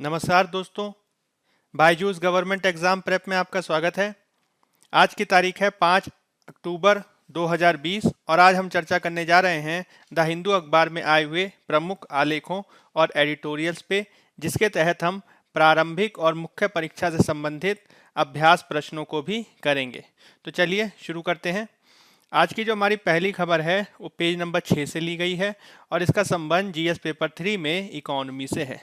नमस्कार दोस्तों, Byju's government exam prep में आपका स्वागत है। आज की तारीख है 5 अक्टूबर 2020 और आज हम चर्चा करने जा रहे हैं द हिंदू अखबार में आए हुए प्रमुख आलेखों और एडिटोरियल्स पे, जिसके तहत हम प्रारंभिक और मुख्य परीक्षा से संबंधित अभ्यास प्रश्नों को भी करेंगे। तो चलिए शुरू करते हैं। आज की जो हमारी पहली खबर है वो पेज नंबर 6 से ली गई है और इसका संबंध जीएस पेपर 3 में इकोनॉमी से है।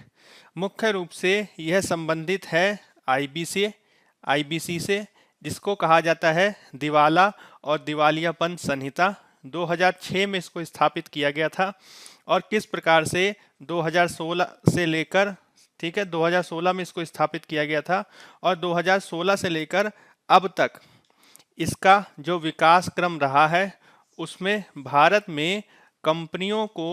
मुख्य रूप से यह संबंधित है आईबीसी से, जिसको कहा जाता है दिवाला और दिवालियापन संहिता। 2006 में इसको स्थापित किया गया था और किस प्रकार से 2016 से लेकर 2016 में इसको स्थापित किया गया था और 2016 से लेकर अब तक इसका जो विकास क्रम रहा है उसमें भारत में कंपनियों को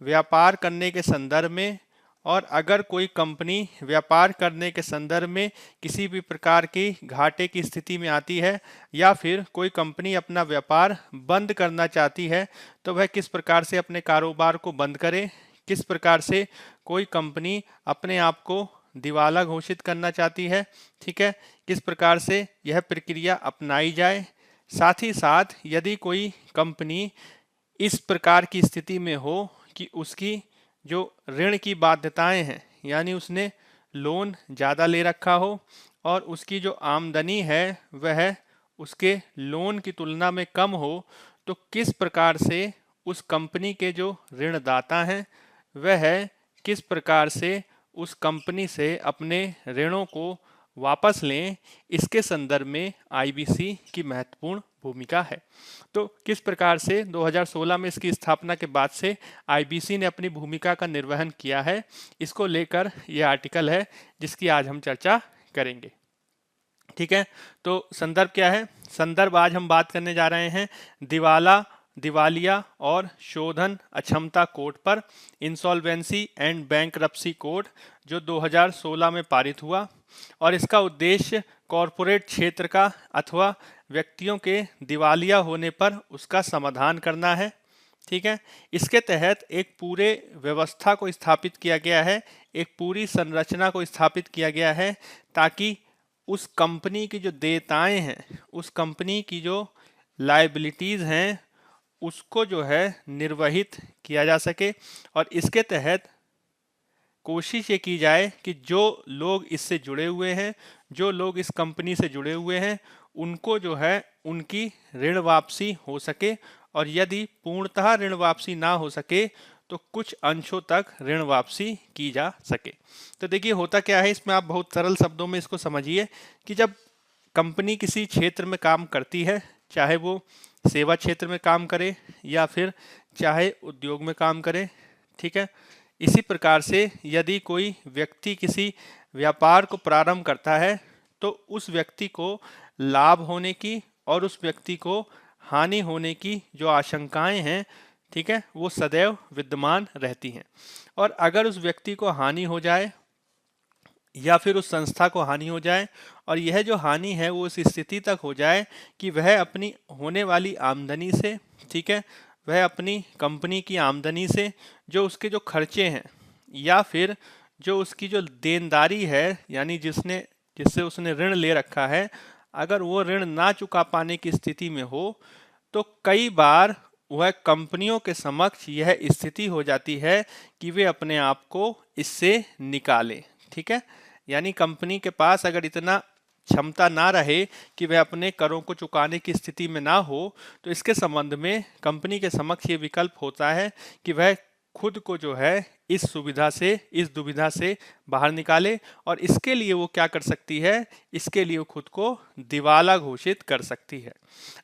व्यापार करने के संदर्भ में, और अगर कोई कंपनी व्यापार करने के संदर्भ में किसी भी प्रकार की घाटे की स्थिति में आती है या फिर कोई कंपनी अपना व्यापार बंद करना चाहती है तो वह किस प्रकार से अपने कारोबार को बंद करे, किस प्रकार से कोई कंपनी अपने आप को दिवाला घोषित करना चाहती है, ठीक है, किस प्रकार से यह प्रक्रिया अपनाई जाए। साथ ही साथ यदि कोई कंपनी इस प्रकार की स्थिति में हो कि उसकी जो ऋण की बाध्यताएं हैं, यानी उसने लोन ज़्यादा ले रखा हो और उसकी जो आमदनी है वह उसके लोन की तुलना में कम हो, तो किस प्रकार से उस कंपनी के जो ऋणदाता हैं वह किस प्रकार से उस कंपनी से अपने ऋणों को वापस लें, इसके संदर्भ में आईबीसी की महत्वपूर्ण भूमिका है। तो किस प्रकार से 2016 में इसकी स्थापना के बाद से आईबीसी ने अपनी भूमिका का निर्वहन किया है, इसको लेकर यह आर्टिकल है जिसकी आज हम चर्चा करेंगे। ठीक है, तो संदर्भ क्या है? संदर्भ आज हम बात करने जा रहे हैं दिवालिया और शोधन अक्षमता कोड पर, इंसॉल्वेंसी एंड बैंकरप्सी कोड, जो 2016 में पारित हुआ और इसका उद्देश्य कॉरपोरेट क्षेत्र का अथवा व्यक्तियों के दिवालिया होने पर उसका समाधान करना है। ठीक है, इसके तहत एक पूरे व्यवस्था को स्थापित किया गया है, एक पूरी संरचना को स्थापित किया गया है ताकि उस कंपनी की जो देयताएं हैं, उस कंपनी की जो लायबिलिटीज़ हैं, उसको जो है निर्वहित किया जा सके। और इसके तहत कोशिश ये की जाए कि जो लोग इससे जुड़े हुए हैं, जो लोग इस कंपनी से जुड़े हुए हैं, उनको जो है उनकी ऋण वापसी हो सके, और यदि पूर्णतः ऋण वापसी ना हो सके तो कुछ अंशों तक ऋण वापसी की जा सके। तो देखिए होता क्या है, इसमें आप बहुत सरल शब्दों में इसको समझिए कि जब कंपनी किसी क्षेत्र में काम करती है, चाहे वो सेवा क्षेत्र में काम करे या फिर चाहे उद्योग में काम करे, ठीक है, इसी प्रकार से यदि कोई व्यक्ति किसी व्यापार को प्रारंभ करता है तो उस व्यक्ति को लाभ होने की और उस व्यक्ति को हानि होने की जो आशंकाएं हैं, ठीक है, वो सदैव विद्यमान रहती हैं। और अगर उस व्यक्ति को हानि हो जाए या फिर उस संस्था को हानि हो जाए और यह जो हानि है वो उस स्थिति तक हो जाए कि वह अपनी होने वाली आमदनी से, ठीक है, वह अपनी कंपनी की आमदनी से जो उसके जो खर्चे हैं या फिर जो उसकी जो देनदारी है, यानी जिससे उसने ऋण ले रखा है, अगर वो ऋण ना चुका पाने की स्थिति में हो तो कई बार वह कंपनियों के समक्ष यह स्थिति हो जाती है कि वे अपने आप को इससे निकालें। ठीक है, यानी कंपनी के पास अगर इतना क्षमता ना रहे कि वह अपने करों को चुकाने की स्थिति में ना हो, तो इसके संबंध में कंपनी के समक्ष ये विकल्प होता है कि वह खुद को जो है इस दुविधा से बाहर निकाले। और इसके लिए वो क्या कर सकती है? इसके लिए वो खुद को दिवाला घोषित कर सकती है।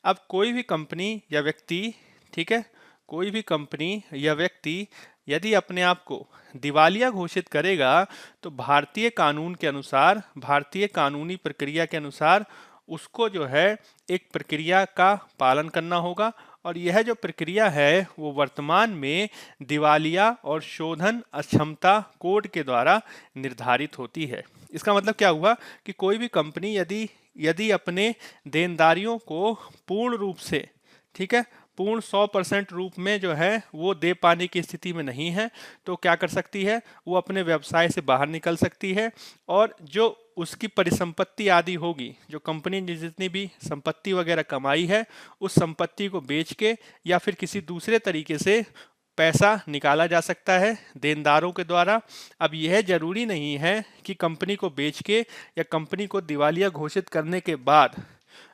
अब कोई भी कंपनी या व्यक्ति, ठीक है, कोई भी कंपनी या व्यक्ति यदि अपने आप को दिवालिया घोषित करेगा तो भारतीय कानून के अनुसार, भारतीय कानूनी प्रक्रिया के अनुसार उसको जो है एक प्रक्रिया का पालन करना होगा, और यह जो प्रक्रिया है वो वर्तमान में दिवालिया और शोधन अक्षमता कोड के द्वारा निर्धारित होती है। इसका मतलब क्या हुआ कि कोई भी कंपनी यदि अपने देनदारियों को पूर्ण रूप से, ठीक है, पूर्ण 100% रूप में जो है वो दे पाने की स्थिति में नहीं है, तो क्या कर सकती है, वो अपने व्यवसाय से बाहर निकल सकती है और जो उसकी परिसंपत्ति आदि होगी, जो कंपनी ने जितनी भी संपत्ति वगैरह कमाई है, उस संपत्ति को बेच के या फिर किसी दूसरे तरीके से पैसा निकाला जा सकता है देनदारों के द्वारा। अब यह जरूरी नहीं है कि कंपनी को बेच के या कंपनी को दिवालिया घोषित करने के बाद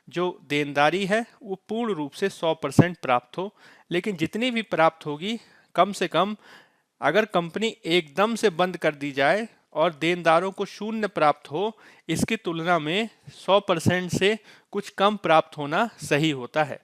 जो देनदारी है वो पूर्ण रूप से 100% प्राप्त हो, लेकिन जितनी भी प्राप्त होगी, कम से कम अगर कंपनी एकदम से बंद कर दी जाए और देनदारों को शून्य प्राप्त हो, इसकी तुलना में 100% से कुछ कम प्राप्त होना सही होता है।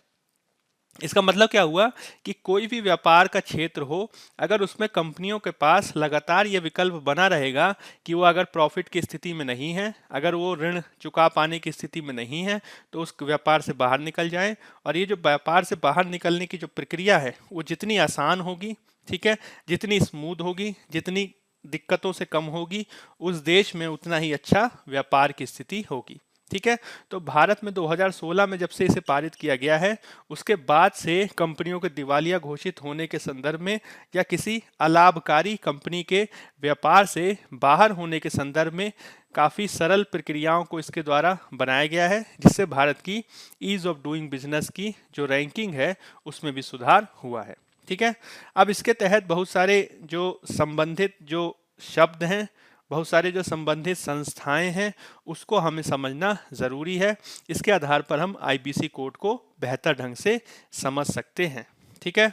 इसका मतलब क्या हुआ कि कोई भी व्यापार का क्षेत्र हो, अगर उसमें कंपनियों के पास लगातार ये विकल्प बना रहेगा कि वो अगर प्रॉफिट की स्थिति में नहीं है, अगर वो ऋण चुका पाने की स्थिति में नहीं है, तो उस व्यापार से बाहर निकल जाए। और ये जो व्यापार से बाहर निकलने की जो प्रक्रिया है वो जितनी आसान होगी, ठीक है, जितनी स्मूथ होगी, जितनी दिक्कतों से कम होगी, उस देश में उतना ही अच्छा व्यापार की स्थिति होगी। ठीक है, तो भारत में 2016 में जब से इसे पारित किया गया है, उसके बाद से कंपनियों के दिवालिया घोषित होने के संदर्भ में या किसी अलाभकारी कंपनी के व्यापार से बाहर होने के संदर्भ में काफ़ी सरल प्रक्रियाओं को इसके द्वारा बनाया गया है, जिससे भारत की ईज ऑफ डूइंग बिजनेस की जो रैंकिंग है उसमें भी सुधार हुआ है। ठीक है, अब इसके तहत बहुत सारे जो संबंधित जो शब्द हैं, बहुत सारे जो संबंधित संस्थाएं हैं, उसको हमें समझना ज़रूरी है। इसके आधार पर हम आईबीसी कोड को बेहतर ढंग से समझ सकते हैं। ठीक है,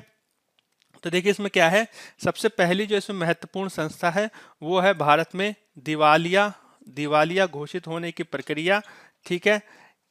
तो देखिए इसमें क्या है, सबसे पहली जो इसमें महत्वपूर्ण संस्था है वो है भारत में दिवालिया घोषित होने की प्रक्रिया। ठीक है,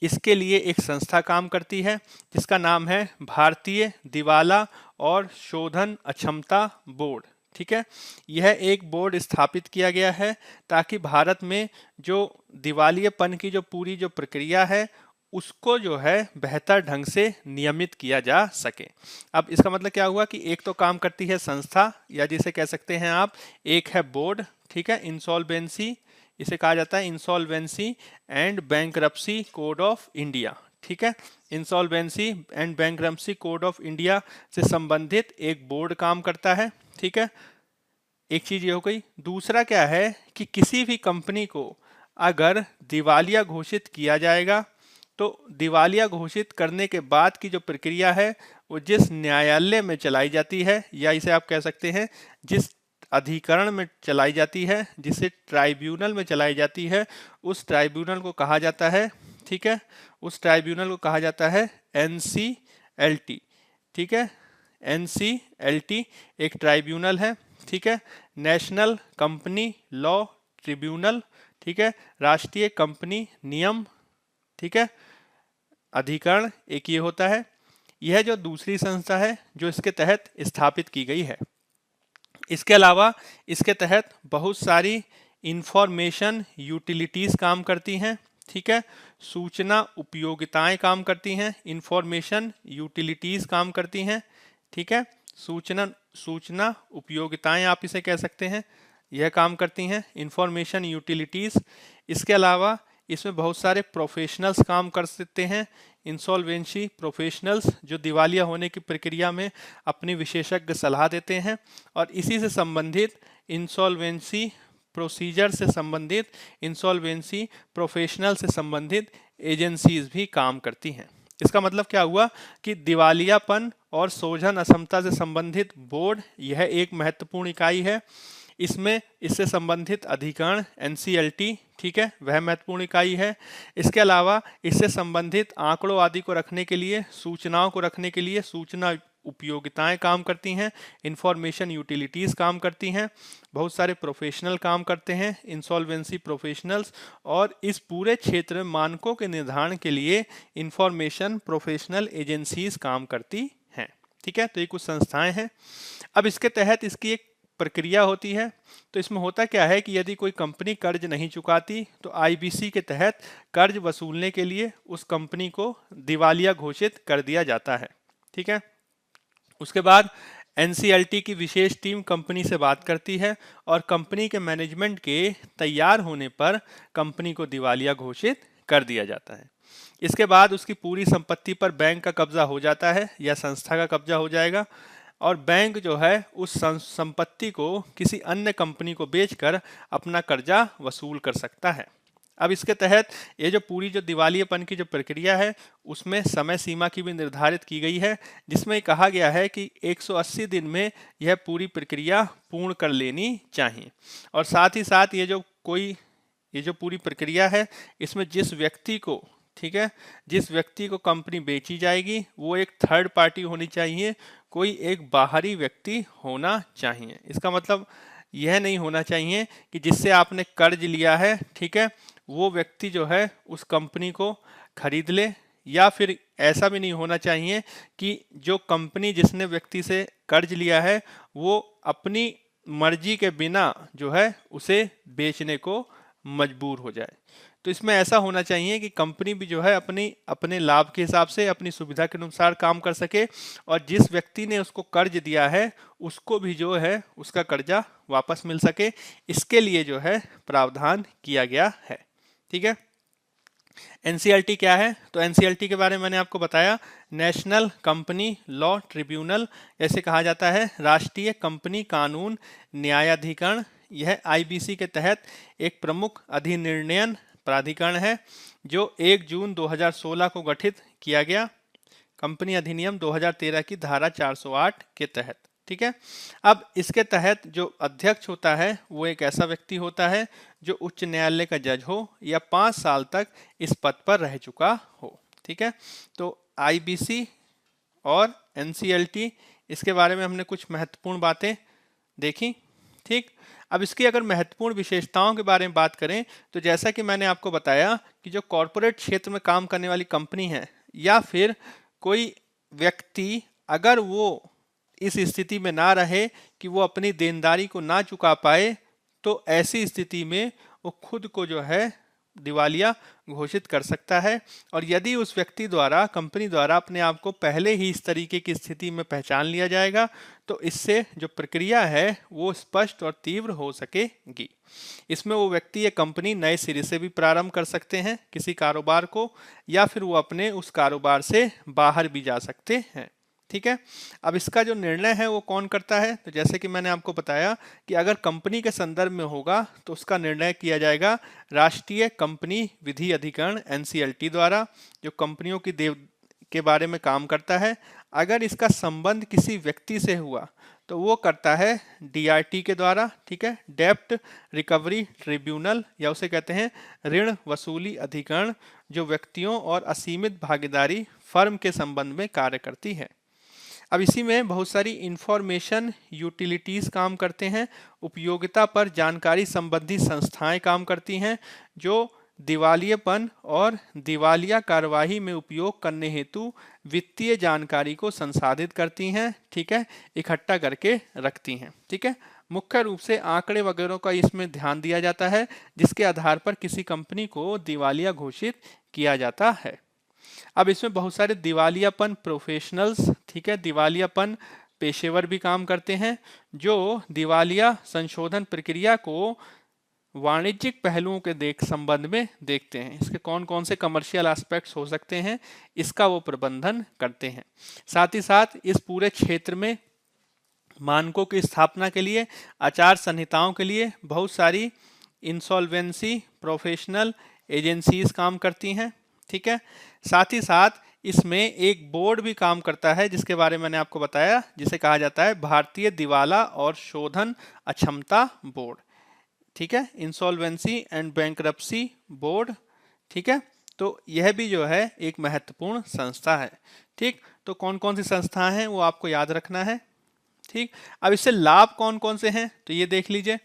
इसके लिए एक संस्था काम करती है जिसका नाम है भारतीय दिवाला और शोधन अक्षमता बोर्ड। ठीक है, यह एक बोर्ड स्थापित किया गया है ताकि भारत में जो दिवालियेपन की जो पूरी जो प्रक्रिया है उसको जो है बेहतर ढंग से नियमित किया जा सके। अब इसका मतलब क्या हुआ कि एक तो काम करती है संस्था, या जिसे कह सकते हैं आप, एक है बोर्ड। ठीक है, इंसॉल्वेंसी, इसे कहा जाता है insolvency and bankruptcy code of India. ठीक है, insolvency and bankruptcy code of India से संबंधित एक बोर्ड काम करता है। ठीक है, एक चीज ये हो गई। दूसरा क्या है कि किसी भी कंपनी को अगर दिवालिया घोषित किया जाएगा, तो दिवालिया घोषित करने के बाद की जो प्रक्रिया है वो जिस न्यायालय में चलाई जाती है, या इसे आप कह सकते हैं जिस अधिकरण में चलाई जाती है, जिसे ट्राइब्यूनल में चलाई जाती है, उस ट्राइब्यूनल को कहा जाता है, ठीक है, उस ट्राइब्यूनल को कहा जाता है NCLT। ठीक है, NCLT एक ट्राइब्यूनल है। ठीक है, नेशनल कंपनी लॉ ट्रिब्यूनल। ठीक है, राष्ट्रीय कंपनी नियम। ठीक है, अधिकरण एक ये होता है। यह जो दूसरी संस्था है जो इसके तहत स्थापित की गई है। इसके अलावा इसके तहत बहुत सारी इंफॉर्मेशन यूटिलिटीज काम करती हैं। ठीक है, सूचना उपयोगिताएं काम करती हैं, इंफॉर्मेशन यूटिलिटीज काम करती हैं। ठीक है, सूचना उपयोगिताएं आप इसे कह सकते हैं, यह काम करती हैं, इंफॉर्मेशन यूटिलिटीज। इसके अलावा इसमें बहुत सारे प्रोफेशनल्स काम कर सकते हैं, इंसॉल्वेंसी प्रोफेशनल्स, जो दिवालिया होने की प्रक्रिया में अपनी विशेषज्ञ सलाह देते हैं। और इसी से संबंधित इंसॉल्वेंसी प्रोसीजर से संबंधित, इंसॉल्वेंसी प्रोफेशनल से संबंधित एजेंसीज भी काम करती हैं। इसका मतलब क्या हुआ कि दिवालियापन और सोझन असमता से संबंधित बोर्ड यह एक महत्वपूर्ण इकाई है। इसमें इससे संबंधित अधिकरण NCLT, ठीक है, वह महत्वपूर्ण इकाई है। इसके अलावा इससे संबंधित आंकड़ों आदि को रखने के लिए, सूचनाओं को रखने के लिए सूचना उपयोगिताएं काम करती हैं, इंफॉर्मेशन यूटिलिटीज काम करती हैं, बहुत सारे प्रोफेशनल काम करते हैं, इंसॉल्वेंसी प्रोफेशनल्स, और इस पूरे क्षेत्र में मानकों के निर्धारण के लिए इंफॉर्मेशन प्रोफेशनल एजेंसीज काम करती हैं। ठीक है, तो ये कुछ संस्थाएं हैं। अब इसके तहत इसकी एक प्रक्रिया होती है। तो इसमें होता क्या है कि यदि कोई कंपनी कर्ज नहीं चुकाती तो IBC के तहत कर्ज वसूलने के लिए उस कंपनी को दिवालिया घोषित कर दिया जाता है। ठीक है, उसके बाद NCLT की विशेष टीम कंपनी से बात करती है और कंपनी के मैनेजमेंट के तैयार होने पर कंपनी को दिवालिया घोषित कर दिया जाता है। इसके बाद उसकी पूरी संपत्ति पर बैंक का कब्जा हो जाता है या संस्था का कब्जा हो जाएगा और बैंक जो है उस संपत्ति को किसी अन्य कंपनी को बेचकर अपना कर्जा वसूल कर सकता है। अब इसके तहत ये जो पूरी जो दिवालियेपन की जो प्रक्रिया है उसमें समय सीमा की भी निर्धारित की गई है, जिसमें कहा गया है कि 180 दिन में यह पूरी प्रक्रिया पूर्ण कर लेनी चाहिए। और साथ ही साथ ये जो पूरी प्रक्रिया है इसमें जिस व्यक्ति को, ठीक है, जिस व्यक्ति को कंपनी बेची जाएगी वो एक थर्ड पार्टी होनी चाहिए, कोई एक बाहरी व्यक्ति होना चाहिए। इसका मतलब यह नहीं होना चाहिए कि जिससे आपने कर्ज लिया है, ठीक है, वो व्यक्ति जो है उस कंपनी को खरीद ले, या फिर ऐसा भी नहीं होना चाहिए कि जो कंपनी जिसने व्यक्ति से कर्ज लिया है वो अपनी मर्जी के बिना जो है उसे बेचने को मजबूर हो जाए। तो इसमें ऐसा होना चाहिए कि कंपनी भी जो है अपने लाभ के हिसाब से अपनी सुविधा के अनुसार काम कर सके और जिस व्यक्ति ने उसको कर्ज दिया है उसको भी जो है उसका कर्जा वापस मिल सके। इसके लिए जो है प्रावधान किया गया है। ठीक है, एनसीएलटी क्या है? तो एनसीएलटी के बारे में मैंने आपको बताया, नेशनल कंपनी लॉ ट्रिब्यूनल ऐसे कहा जाता है, राष्ट्रीय कंपनी कानून न्यायाधिकरण। यह आईबीसी के तहत एक प्रमुख अधिनिर्णयन प्राधिकरण है जो 1 जून 2016 को गठित किया गया कंपनी अधिनियम 2013 की धारा 408 के तहत। ठीक है, अब इसके तहत जो अध्यक्ष होता है वो एक ऐसा व्यक्ति होता है जो उच्च न्यायालय का जज हो या 5 साल तक इस पद पर रह चुका हो। ठीक है, तो आईबीसी और एनसीएलटी, इसके बारे में हमने कुछ महत्वपूर्ण बातें देखी। ठीक, अब इसकी अगर महत्वपूर्ण विशेषताओं के बारे में बात करें तो जैसा कि मैंने आपको बताया कि जो कॉरपोरेट क्षेत्र में काम करने वाली कंपनी है या फिर कोई व्यक्ति अगर वो इस स्थिति में ना रहे कि वो अपनी देनदारी को ना चुका पाए तो ऐसी स्थिति में वो खुद को जो है दिवालिया घोषित कर सकता है। और यदि उस व्यक्ति द्वारा, कंपनी द्वारा अपने आप को पहले ही इस तरीके की स्थिति में पहचान लिया जाएगा तो इससे जो प्रक्रिया है वो स्पष्ट और तीव्र हो सकेगी। इसमें वो व्यक्ति या कंपनी नए सिरे से भी प्रारंभ कर सकते हैं किसी कारोबार को, या फिर वो अपने उस कारोबार से बाहर भी जा सकते हैं। ठीक है, अब इसका जो निर्णय है वो कौन करता है? तो जैसे कि मैंने आपको बताया कि अगर कंपनी के संदर्भ में होगा तो उसका निर्णय किया जाएगा राष्ट्रीय कंपनी विधि अधिकरण एनसीएलटी द्वारा, जो कंपनियों की के बारे में काम करता है। अगर इसका संबंध किसी व्यक्ति से हुआ तो वो करता है डीआरटी के द्वारा। ठीक है, डेब्ट रिकवरी ट्रिब्यूनल, या उसे कहते हैं ऋण वसूली अधिकरण, जो व्यक्तियों और असीमित भागीदारी फर्म के संबंध में कार्य करती है। अब इसी में बहुत सारी इंफॉर्मेशन यूटिलिटीज़ काम करते हैं, उपयोगिता पर जानकारी संबंधी संस्थाएं काम करती हैं जो दिवालियेपन और दिवालिया कार्यवाही में उपयोग करने हेतु वित्तीय जानकारी को संसाधित करती हैं। ठीक है, इकट्ठा करके रखती हैं। ठीक है, मुख्य रूप से आंकड़े वगैरह का इसमें ध्यान दिया जाता है जिसके आधार पर किसी कंपनी को दिवालिया घोषित किया जाता है। अब इसमें बहुत सारे दिवालियापन प्रोफेशनल्स, ठीक है, दिवालियापन पेशेवर भी काम करते हैं जो दिवालिया संशोधन प्रक्रिया को वाणिज्यिक पहलुओं के संबंध में देखते हैं। इसके कौन कौन से कमर्शियल एस्पेक्ट्स हो सकते हैं इसका वो प्रबंधन करते हैं। साथ ही साथ इस पूरे क्षेत्र में मानकों की स्थापना के लिए, आचार संहिताओं के लिए बहुत सारी इंसॉल्वेंसी प्रोफेशनल एजेंसीज काम करती हैं। ठीक है, साथ ही साथ इसमें एक बोर्ड भी काम करता है जिसके बारे में मैंने आपको बताया, जिसे कहा जाता है भारतीय दिवाला और शोधन अक्षमता बोर्ड। ठीक है, इंसॉल्वेंसी एंड बैंक्रप्सी बोर्ड। ठीक है, तो यह भी जो है एक महत्वपूर्ण संस्था है। ठीक, तो कौन कौन सी संस्थाएं हैं वो आपको याद रखना है। ठीक, अब इससे लाभ कौन कौन से हैं तो ये देख लीजिए।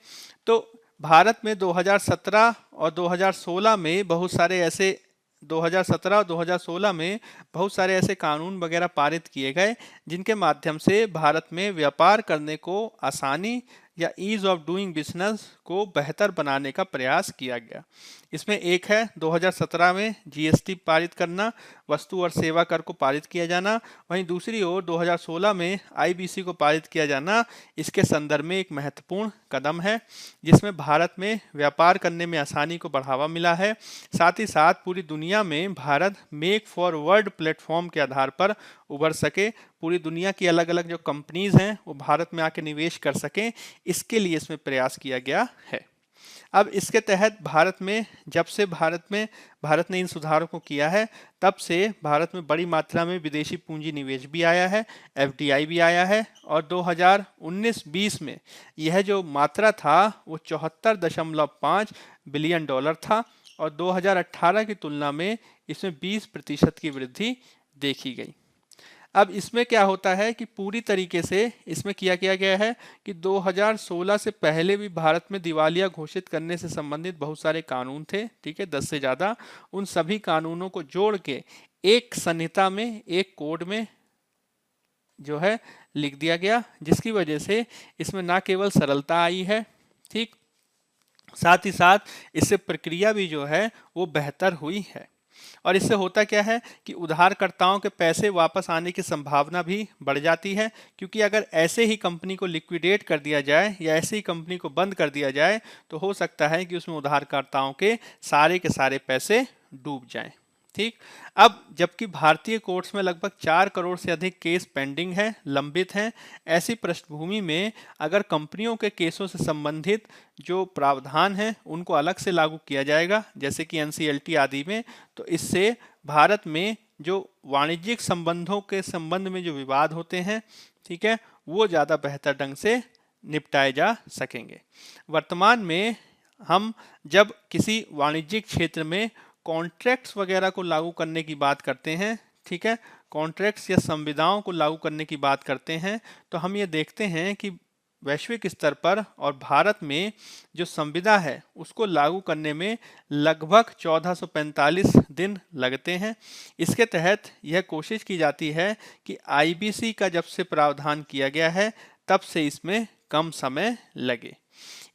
तो भारत में 2017 और 2016 में बहुत सारे ऐसे 2017 और 2016 में बहुत सारे ऐसे कानून वगैरह पारित किए गए जिनके माध्यम से भारत में व्यापार करने को आसानी या ईज ऑफ डूइंग बिजनेस को बेहतर बनाने का प्रयास किया गया। इसमें एक है 2017 में जीएसटी पारित करना, वस्तु और सेवा कर को पारित किया जाना। वहीं दूसरी ओर 2016 में आईबीसी को पारित किया जाना इसके संदर्भ में एक महत्वपूर्ण कदम है, जिसमें भारत में व्यापार करने में आसानी को बढ़ावा मिला है। साथ ही साथ पूरी दुनिया में Bharat make for world platform के आधार पर उभर सके, पूरी दुनिया की अलग अलग जो कंपनीज हैं वो भारत में आके निवेश कर सकें, इसके लिए इसमें प्रयास किया गया है। अब इसके तहत भारत में जब से भारत ने इन सुधारों को किया है, तब से भारत में बड़ी मात्रा में विदेशी पूंजी निवेश भी आया है, एफडीआई भी आया है। और 2019-20 में यह जो मात्रा था वो 74.5 बिलियन डॉलर था और 2018 की तुलना में इसमें 20% की वृद्धि देखी गई। अब इसमें क्या होता है कि पूरी तरीके से इसमें किया गया है कि 2016 से पहले भी भारत में दिवालिया घोषित करने से संबंधित बहुत सारे कानून थे, ठीक है, 10 से ज़्यादा। उन सभी कानूनों को जोड़ के एक संहिता में, एक कोड में जो है लिख दिया गया, जिसकी वजह से इसमें ना केवल सरलता आई है, ठीक, साथ ही साथ इससे प्रक्रिया भी जो है वो बेहतर हुई है। और इससे होता क्या है कि उधारकर्ताओं के पैसे वापस आने की संभावना भी बढ़ जाती है, क्योंकि अगर ऐसे ही कंपनी को लिक्विडेट कर दिया जाए या ऐसे ही कंपनी को बंद कर दिया जाए तो हो सकता है कि उसमें उधारकर्ताओं के सारे पैसे डूब जाएं। ठीक, अब जबकि भारतीय कोर्ट्स में लगभग 4 करोड़ से अधिक केस पेंडिंग है, लंबित हैं, ऐसी पृष्ठभूमि में अगर कंपनियों के केसों से संबंधित जो प्रावधान हैं उनको अलग से लागू किया जाएगा, जैसे कि एनसीएलटी आदि में, तो इससे भारत में जो वाणिज्यिक संबंधों के संबंध में जो विवाद होते हैं, ठीक है, वो ज़्यादा बेहतर ढंग से निपटाए जा सकेंगे। वर्तमान में हम जब किसी वाणिज्यिक क्षेत्र में कॉन्ट्रैक्ट्स वगैरह को लागू करने की बात करते हैं, ठीक है, कॉन्ट्रैक्ट्स या संविदाओं को लागू करने की बात करते हैं, तो हम ये देखते हैं कि वैश्विक स्तर पर और भारत में जो संविदा है उसको लागू करने में लगभग 1445 दिन लगते हैं। इसके तहत यह कोशिश की जाती है कि आईबीसी का जब से प्रावधान किया गया है तब से इसमें कम समय लगे।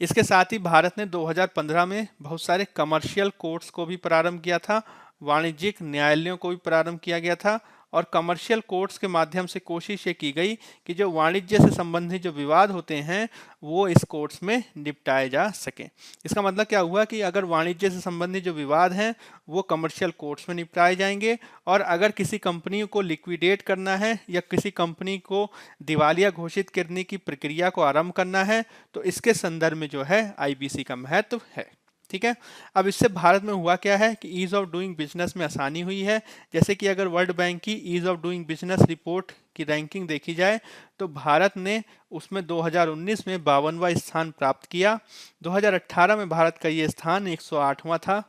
इसके साथ ही भारत ने 2015 में बहुत सारे कमर्शियल कोर्ट्स को भी प्रारंभ किया था, वाणिज्यिक न्यायालयों को भी प्रारंभ किया गया था, और कमर्शियल कोर्ट्स के माध्यम से कोशिश ये की गई कि जो वाणिज्य से संबंधित जो विवाद होते हैं वो इस कोर्ट्स में निपटाए जा सकें। इसका मतलब क्या हुआ कि अगर वाणिज्य से संबंधित जो विवाद हैं वो कमर्शियल कोर्ट्स में निपटाए जाएंगे, और अगर किसी कंपनी को लिक्विडेट करना है या किसी कंपनी को दिवालिया घोषित करने की प्रक्रिया को आरंभ करना है तो इसके संदर्भ में जो है आईबीसी का महत्व है। ठीक है, अब इससे भारत में हुआ क्या है कि ईज ऑफ डूइंग बिजनेस में आसानी हुई है। जैसे कि अगर वर्ल्ड बैंक की ease of doing business report की रैंकिंग देखी जाए तो भारत ने उसमें 2019 में 52वां स्थान प्राप्त किया। 2018 में भारत का ये स्थान 108वां था।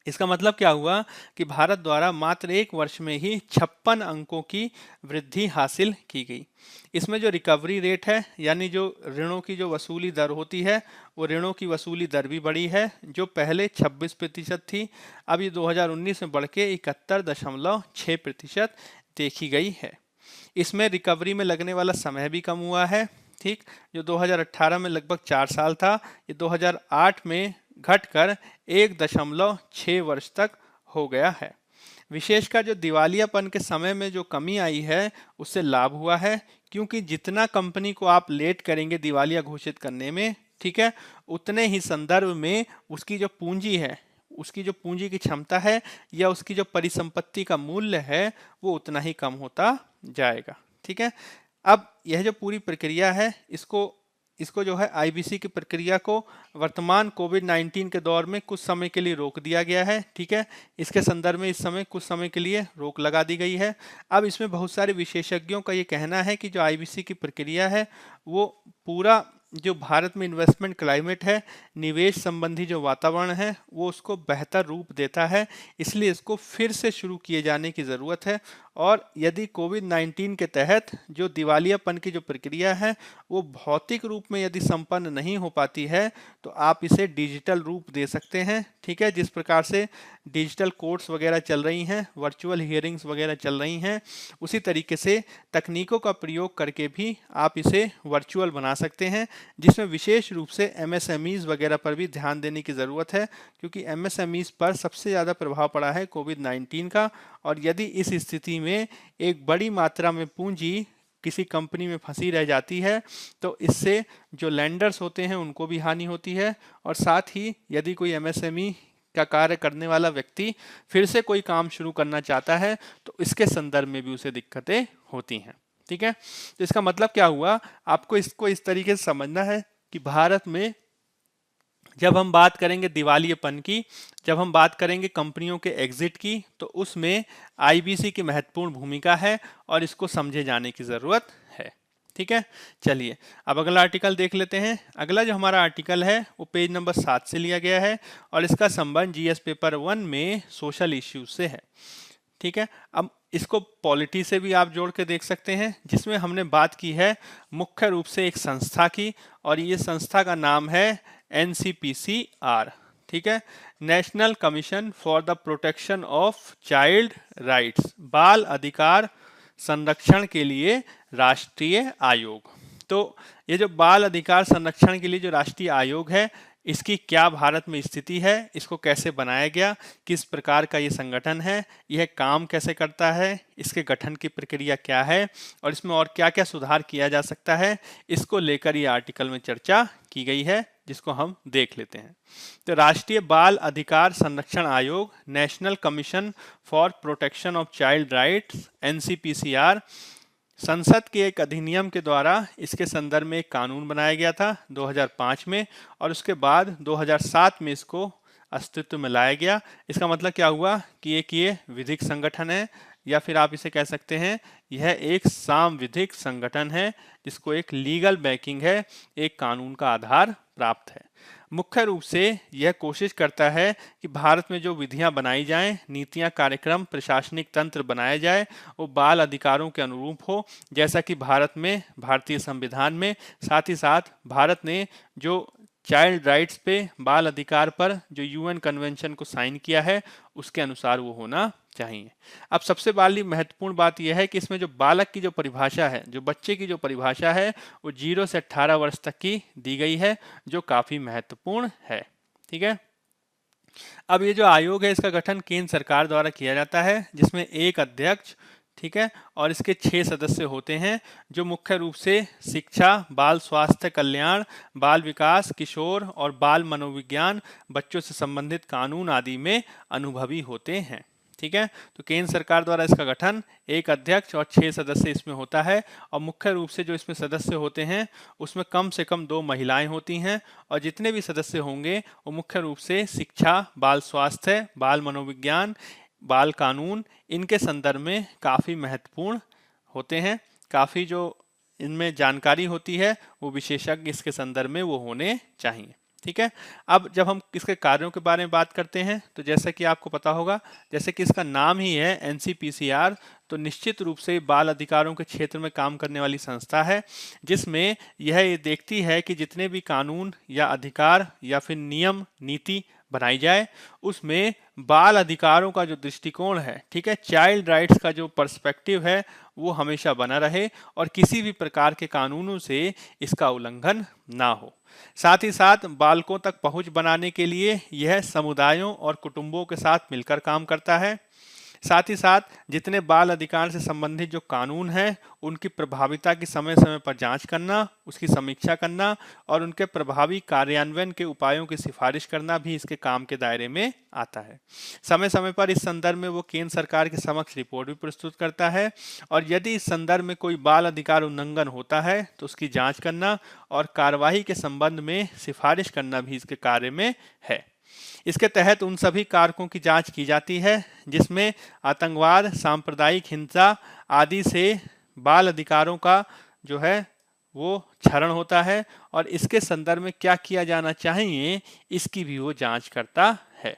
इसका मतलब क्या हुआ कि भारत द्वारा मात्र एक वर्ष में ही 56 अंकों की वृद्धि हासिल की गई। इसमें जो रिकवरी रेट है, यानी जो ऋणों की जो वसूली दर होती है, वो ऋणों की वसूली दर भी बढ़ी है, जो पहले 26% थी, अब ये 2019 में बढ़ के 71.6% देखी गई है। इसमें रिकवरी में लगने वाला समय भी कम हुआ है। ठीक, जो 2018 में लगभग 4 साल था, ये 2008 में घटकर 1.6 वर्ष तक हो गया है। विशेषकर जो दिवालियापन के समय में जो कमी आई है उससे लाभ हुआ है, क्योंकि जितना कंपनी को आप लेट करेंगे दिवालिया घोषित करने में, ठीक है, उतने ही संदर्भ में उसकी जो पूंजी है, उसकी जो पूंजी की क्षमता है या उसकी जो परिसंपत्ति का मूल्य है वो उतना ही कम होता जाएगा। ठीक है, अब यह जो पूरी प्रक्रिया है इसको जो है आईबीसी की प्रक्रिया को वर्तमान कोविड-19 के दौर में कुछ समय के लिए रोक दिया गया है। ठीक है, इसके संदर्भ में इस समय कुछ समय के लिए रोक लगा दी गई है। अब इसमें बहुत सारे विशेषज्ञों का ये कहना है कि जो आईबीसी की प्रक्रिया है वो पूरा जो भारत में इन्वेस्टमेंट क्लाइमेट है, निवेश संबंधी जो वातावरण है वो उसको बेहतर रूप देता है, इसलिए इसको फिर से शुरू किए जाने की ज़रूरत है और यदि कोविड-19 के तहत जो दिवालियापन की जो प्रक्रिया है वो भौतिक रूप में यदि संपन्न नहीं हो पाती है तो आप इसे डिजिटल रूप दे सकते हैं। ठीक है, जिस प्रकार से डिजिटल कोर्ट्स वगैरह चल रही हैं, वर्चुअल हियरिंग्स वगैरह चल रही हैं, उसी तरीके से तकनीकों का प्रयोग करके भी आप इसे वर्चुअल बना सकते हैं, जिसमें विशेष रूप से एमएसएमईज वगैरह पर भी ध्यान देने की ज़रूरत है, क्योंकि एमएसएमईज पर सबसे ज़्यादा प्रभाव पड़ा है कोविड-19 का। और यदि इस स्थिति में एक बड़ी मात्रा में पूंजी किसी कंपनी में फंसी रह जाती है तो इससे जो लेंडर्स होते हैं उनको भी हानि होती है, और साथ ही यदि कोई एमएसएमई का कार्य करने वाला व्यक्ति फिर से कोई काम शुरू करना चाहता है तो इसके संदर्भ में भी उसे दिक्कतें होती हैं। ठीक है, तो इसका मतलब क्या हुआ, आपको इसको इस तरीके से समझना है कि भारत में जब हम बात करेंगे दिवालियेपन की, जब हम बात करेंगे कंपनियों के एग्जिट की, तो उसमें आईबीसी की महत्वपूर्ण भूमिका है और इसको समझे जाने की ज़रूरत है। ठीक है, चलिए अब अगला आर्टिकल देख लेते हैं। अगला जो हमारा आर्टिकल है वो पेज नंबर 7 से लिया गया है और इसका संबंध जीएस पेपर 1 में सोशल इश्यूज से है। ठीक है, अब इसको पॉलिटी से भी आप जोड़ के देख सकते हैं, जिसमें हमने बात की है मुख्य रूप से एक संस्था की, और ये संस्था का नाम है NCPCR। ठीक है, national commission for the protection of child rights, बाल अधिकार संरक्षण के लिए राष्ट्रीय आयोग। तो ये जो बाल अधिकार संरक्षण के लिए जो राष्ट्रीय आयोग है, इसकी क्या भारत में स्थिति है, इसको कैसे बनाया गया, किस प्रकार का ये संगठन है, यह काम कैसे करता है, इसके गठन की प्रक्रिया क्या है और इसमें और क्या क्या सुधार किया जा सकता है, इसको लेकर ये आर्टिकल में चर्चा की गई है, जिसको हम देख लेते हैं। तो राष्ट्रीय बाल अधिकार संरक्षण आयोग, national commission for protection of child rights, NCPCR, संसद के एक अधिनियम के द्वारा इसके संदर्भ में एक कानून बनाया गया था 2005 में, और उसके बाद 2007 में इसको अस्तित्व में लाया गया। इसका मतलब क्या हुआ कि ये विधिक संगठन है, या फिर आप इसे कह सकते हैं यह एक सांविधिक संगठन है, जिसको एक लीगल बैकिंग है, एक कानून का आधार प्राप्त है। मुख्य रूप से यह कोशिश करता है कि भारत में जो विधियां बनाई जाएं, नीतियां, कार्यक्रम, प्रशासनिक तंत्र बनाया जाए, वो बाल अधिकारों के अनुरूप हो, जैसा कि भारत में भारतीय संविधान में, साथ ही साथ भारत ने जो चाइल्ड राइट्स पे, बाल अधिकार पर जो यूएन कन्वेंशन को साइन किया है, उसके अनुसार वो होना चाहिए। अब सबसे बड़ी महत्वपूर्ण बात यह है कि इसमें जो बालक की जो परिभाषा है, जो बच्चे की जो परिभाषा है, वो 0 से 18 वर्ष तक की दी गई है, जो काफी महत्वपूर्ण है। ठीक है, अब ये जो आयोग है इसका गठन केंद्र सरकार द्वारा किया जाता है, जिसमें एक अध्यक्ष, ठीक है, और इसके 6 सदस्य होते हैं, जो मुख्य रूप से शिक्षा, बाल स्वास्थ्य कल्याण, बाल विकास, किशोर और बाल मनोविज्ञान, बच्चों से संबंधित कानून आदि में अनुभवी होते हैं। ठीक है, तो केंद्र सरकार द्वारा इसका गठन, एक अध्यक्ष और 6 सदस्य इसमें होता है, और मुख्य रूप से जो इसमें सदस्य होते हैं उसमें कम से कम 2 महिलाएं होती हैं, और जितने भी सदस्य होंगे वो मुख्य रूप से शिक्षा, बाल स्वास्थ्य, बाल मनोविज्ञान, बाल कानून, इनके संदर्भ में काफ़ी महत्वपूर्ण होते हैं। काफ़ी जो इनमें जानकारी होती है वो विशेषज्ञ इसके संदर्भ में वो होने चाहिए। ठीक है, अब जब हम इसके कार्यों के बारे में बात करते हैं तो जैसा कि आपको पता होगा, जैसे कि इसका नाम ही है NCPCR, तो निश्चित रूप से बाल अधिकारों के क्षेत्र में काम करने वाली संस्था है, जिसमें यह देखती है कि जितने भी कानून या अधिकार या फिर नियम, नीति बनाई जाए, उसमें बाल अधिकारों का जो दृष्टिकोण है, ठीक है, चाइल्ड राइट्स का जो पर्सपेक्टिव है, वो हमेशा बना रहे और किसी भी प्रकार के कानूनों से इसका उल्लंघन ना हो। साथ ही साथ बालकों तक पहुंच बनाने के लिए यह समुदायों और कुटुंबों के साथ मिलकर काम करता है। साथ ही साथ जितने बाल अधिकार से संबंधित जो कानून हैं, उनकी प्रभाविता की समय समय पर जांच करना, उसकी समीक्षा करना और उनके प्रभावी कार्यान्वयन के उपायों की सिफारिश करना भी इसके काम के दायरे में आता है। समय समय पर इस संदर्भ में वो केंद्र सरकार के समक्ष रिपोर्ट भी प्रस्तुत करता है, और यदि इस संदर्भ में कोई बाल अधिकार उल्लंघन होता है तो उसकी जाँच करना और कार्यवाही के संबंध में सिफारिश करना भी इसके कार्य में है। इसके तहत उन सभी कारकों की जांच की जाती है जिसमें आतंकवाद, सांप्रदायिक हिंसा आदि से बाल अधिकारों का जो है वो क्षरण होता है, और इसके संदर्भ में क्या किया जाना चाहिए इसकी भी वो जांच करता है।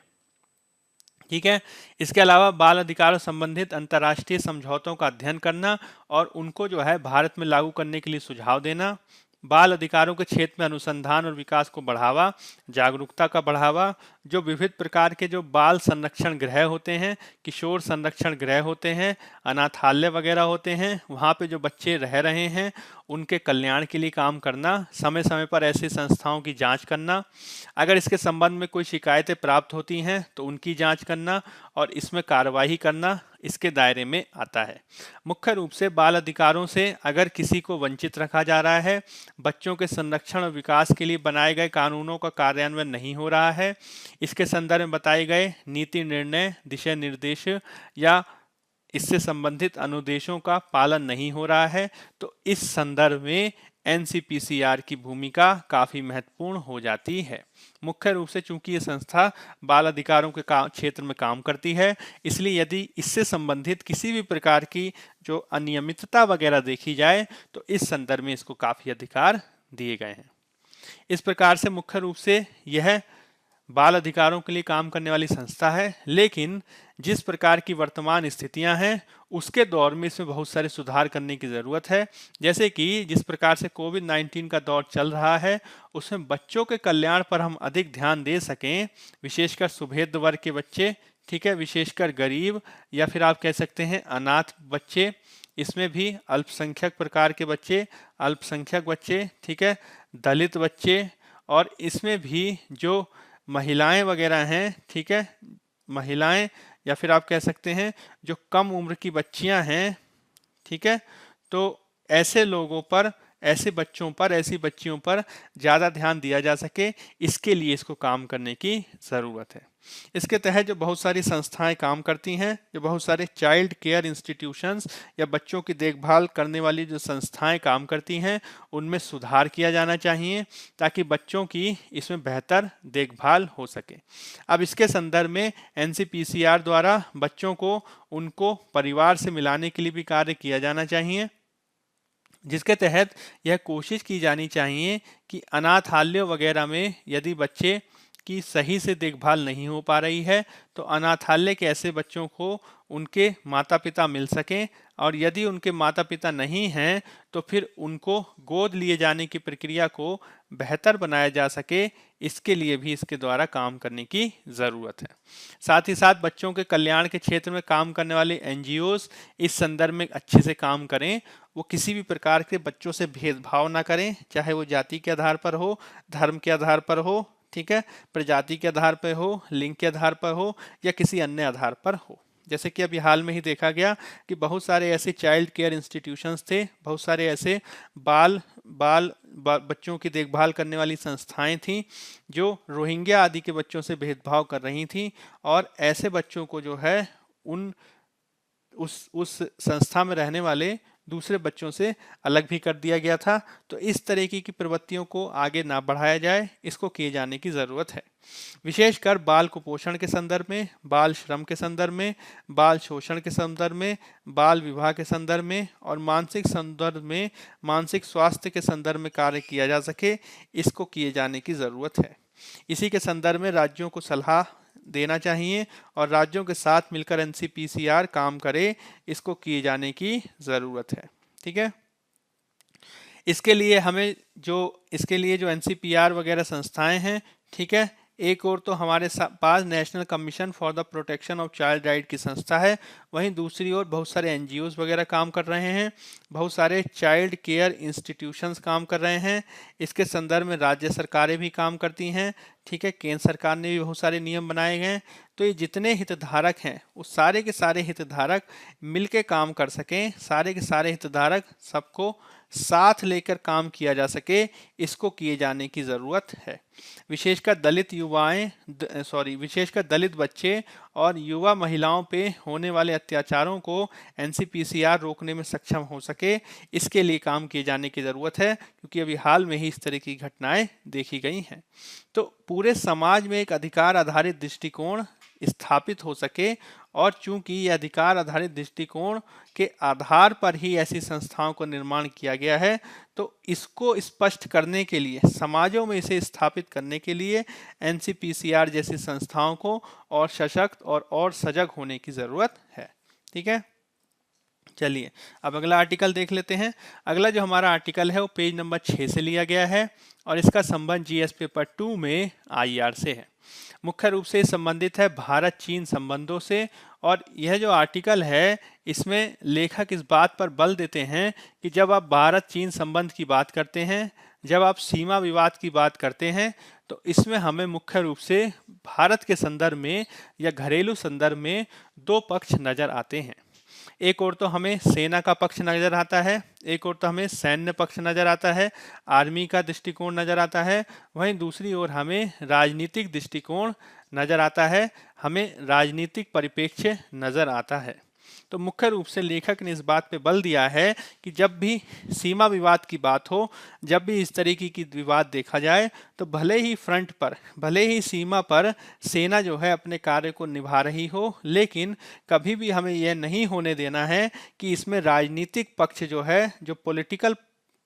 ठीक है। इसके अलावा बाल अधिकारों संबंधित अंतर्राष्ट्रीय समझौतों का अध्ययन करना और उनको जो है भारत में लागू करने के लिए सुझाव देना, बाल अधिकारों के क्षेत्र में अनुसंधान और विकास को बढ़ावा, जागरूकता का बढ़ावा, जो विविध प्रकार के जो बाल संरक्षण गृह होते हैं, किशोर संरक्षण गृह होते हैं, अनाथालय वगैरह होते हैं, वहाँ पे जो बच्चे रह रहे हैं उनके कल्याण के लिए काम करना, समय समय पर ऐसी संस्थाओं की जांच करना, अगर इसके संबंध में कोई शिकायतें प्राप्त होती हैं तो उनकी जांच करना और इसमें कार्रवाई करना इसके दायरे में आता है। मुख्य रूप से बाल अधिकारों से अगर किसी को वंचित रखा जा रहा है, बच्चों के संरक्षण और विकास के लिए बनाए गए कानूनों का कार्यान्वयन नहीं हो रहा है, इसके संदर्भ में बताए गए नीति निर्णय, दिशा निर्देश या इससे संबंधित अनुदेशों का पालन नहीं हो रहा है, तो इस संदर्भ में एनसीपीसीआर की भूमिका काफी महत्वपूर्ण हो जाती है। मुख्य रूप से चूंकि ये संस्था बाल अधिकारों के क्षेत्र में काम करती है, इसलिए यदि इससे संबंधित किसी भी प्रकार की जो अनियमितता वगैरह देखी जाए तो इस संदर्भ में इसको काफी अधिकार दिए गए हैं। इस प्रकार से मुख्य रूप से यह बाल अधिकारों के लिए काम करने वाली संस्था है, लेकिन जिस प्रकार की वर्तमान स्थितियां हैं उसके दौर में इसमें बहुत सारे सुधार करने की ज़रूरत है। जैसे कि जिस प्रकार से कोविड-19 का दौर चल रहा है उसमें बच्चों के कल्याण पर हम अधिक ध्यान दे सकें, विशेषकर सुभेद वर्ग के बच्चे, ठीक है, विशेषकर गरीब या फिर आप कह सकते हैं अनाथ बच्चे, इसमें भी अल्पसंख्यक प्रकार के बच्चे, अल्पसंख्यक बच्चे, ठीक है, दलित बच्चे, और इसमें भी जो महिलाएं वगैरह हैं, ठीक है, महिलाएं या फिर आप कह सकते हैं जो कम उम्र की बच्चियां हैं, ठीक है, तो ऐसे लोगों पर, ऐसे बच्चों पर, ऐसी बच्चियों पर ज़्यादा ध्यान दिया जा सके, इसके लिए इसको काम करने की ज़रूरत है। इसके तहत जो बहुत सारी संस्थाएं काम करती हैं, जो बहुत सारे चाइल्ड केयर इंस्टीट्यूशंस या बच्चों की देखभाल करने वाली जो संस्थाएं काम करती हैं उनमें सुधार किया जाना चाहिए ताकि बच्चों की इसमें बेहतर देखभाल हो सके। अब इसके संदर्भ में एनसीपीसीआर द्वारा बच्चों को उनको परिवार से मिलाने के लिए भी कार्य किया जाना चाहिए, जिसके तहत यह कोशिश की जानी चाहिए कि अनाथालयों वगैरह में यदि बच्चे की सही से देखभाल नहीं हो पा रही है तो अनाथालय के ऐसे बच्चों को उनके माता पिता मिल सकें, और यदि उनके माता पिता नहीं हैं तो फिर उनको गोद लिए जाने की प्रक्रिया को बेहतर बनाया जा सके, इसके लिए भी इसके द्वारा काम करने की ज़रूरत है। साथ ही साथ बच्चों के कल्याण के क्षेत्र में काम करने वाले एनजीओज इस संदर्भ में अच्छे से काम करें, वो किसी भी प्रकार के बच्चों से भेदभाव ना करें, चाहे वो जाति के आधार पर हो, धर्म के आधार पर हो, ठीक है, प्रजाति के आधार पर हो, लिंग के आधार पर हो या किसी अन्य आधार पर हो। जैसे कि अभी हाल में ही देखा गया कि बहुत सारे ऐसे चाइल्ड केयर इंस्टीट्यूशंस थे, बहुत सारे ऐसे बच्चों की देखभाल करने वाली संस्थाएं थीं जो रोहिंग्या आदि के बच्चों से भेदभाव कर रही थीं, और ऐसे बच्चों को जो है उस संस्था में रहने वाले दूसरे बच्चों से अलग भी कर दिया गया था। तो इस तरीके की प्रवृत्तियों को आगे ना बढ़ाया जाए, इसको किए जाने की ज़रूरत है। विशेषकर बाल कुपोषण के संदर्भ में, बाल श्रम के संदर्भ में, बाल शोषण के संदर्भ में, बाल विवाह के संदर्भ में और मानसिक संदर्भ में, मानसिक स्वास्थ्य के संदर्भ में कार्य किया जा सके, इसको किए जाने की ज़रूरत है। इसी के संदर्भ में राज्यों को सलाह देना चाहिए और राज्यों के साथ मिलकर एनसीपीसीआर काम करे, इसको किए जाने की ज़रूरत है। ठीक है, इसके लिए जो एनसीपीआर वगैरह संस्थाएं हैं, ठीक है, एक और तो हमारे पास national commission for the protection of child right की संस्था है, वहीं दूसरी ओर बहुत सारे एनजीओज वगैरह काम कर रहे हैं, बहुत सारे चाइल्ड केयर इंस्टीट्यूशंस काम कर रहे हैं। इसके संदर्भ में राज्य सरकारें भी काम करती हैं, ठीक है, केंद्र सरकार ने भी बहुत सारे नियम बनाए गए हैं। तो ये जितने हितधारक हैं उस सारे के सारे हितधारक मिलके काम कर सकें, सारे के सारे हितधारक सबको साथ लेकर काम किया जा सके, इसको किए जाने की ज़रूरत है। विशेषकर दलित बच्चे और युवा महिलाओं पे होने वाले अत्याचारों को एनसीपीसीआर रोकने में सक्षम हो सके, इसके लिए काम किए जाने की ज़रूरत है, क्योंकि अभी हाल में ही इस तरह की घटनाएं देखी गई हैं। तो पूरे समाज में एक अधिकार आधारित दृष्टिकोण स्थापित हो सके। और चूंकि ये अधिकार आधारित दृष्टिकोण के आधार पर ही ऐसी संस्थाओं का निर्माण किया गया है, तो इसको स्पष्ट करने के लिए, समाजों में इसे स्थापित करने के लिए एनसीपीसीआर जैसी संस्थाओं को और सशक्त और सजग होने की जरूरत है। ठीक है, चलिए अब अगला आर्टिकल देख लेते हैं। अगला जो हमारा आर्टिकल है वो पेज नंबर 6 से लिया गया है और इसका संबंध जीएस पेपर 2 में आईआर से है। मुख्य रूप से संबंधित है भारत चीन संबंधों से। और यह जो आर्टिकल है इसमें लेखक इस बात पर बल देते हैं कि जब आप भारत चीन संबंध की बात करते हैं, जब आप सीमा विवाद की बात करते हैं, तो इसमें हमें मुख्य रूप से भारत के संदर्भ में या घरेलू संदर्भ में दो पक्ष नजर आते हैं। एक ओर तो हमें सेना का पक्ष नजर आता है, एक ओर तो हमें सैन्य पक्ष नजर आता है, आर्मी का दृष्टिकोण नजर आता है। वहीं दूसरी ओर हमें राजनीतिक दृष्टिकोण नजर आता है, हमें राजनीतिक परिप्रेक्ष्य नजर आता है। तो मुख्य रूप से लेखक ने इस बात पे बल दिया है कि जब भी सीमा विवाद की बात हो, जब भी इस तरीके की विवाद देखा जाए, तो भले ही फ्रंट पर, भले ही सीमा पर सेना जो है अपने कार्य को निभा रही हो, लेकिन कभी भी हमें यह नहीं होने देना है कि इसमें राजनीतिक पक्ष जो है, जो पॉलिटिकल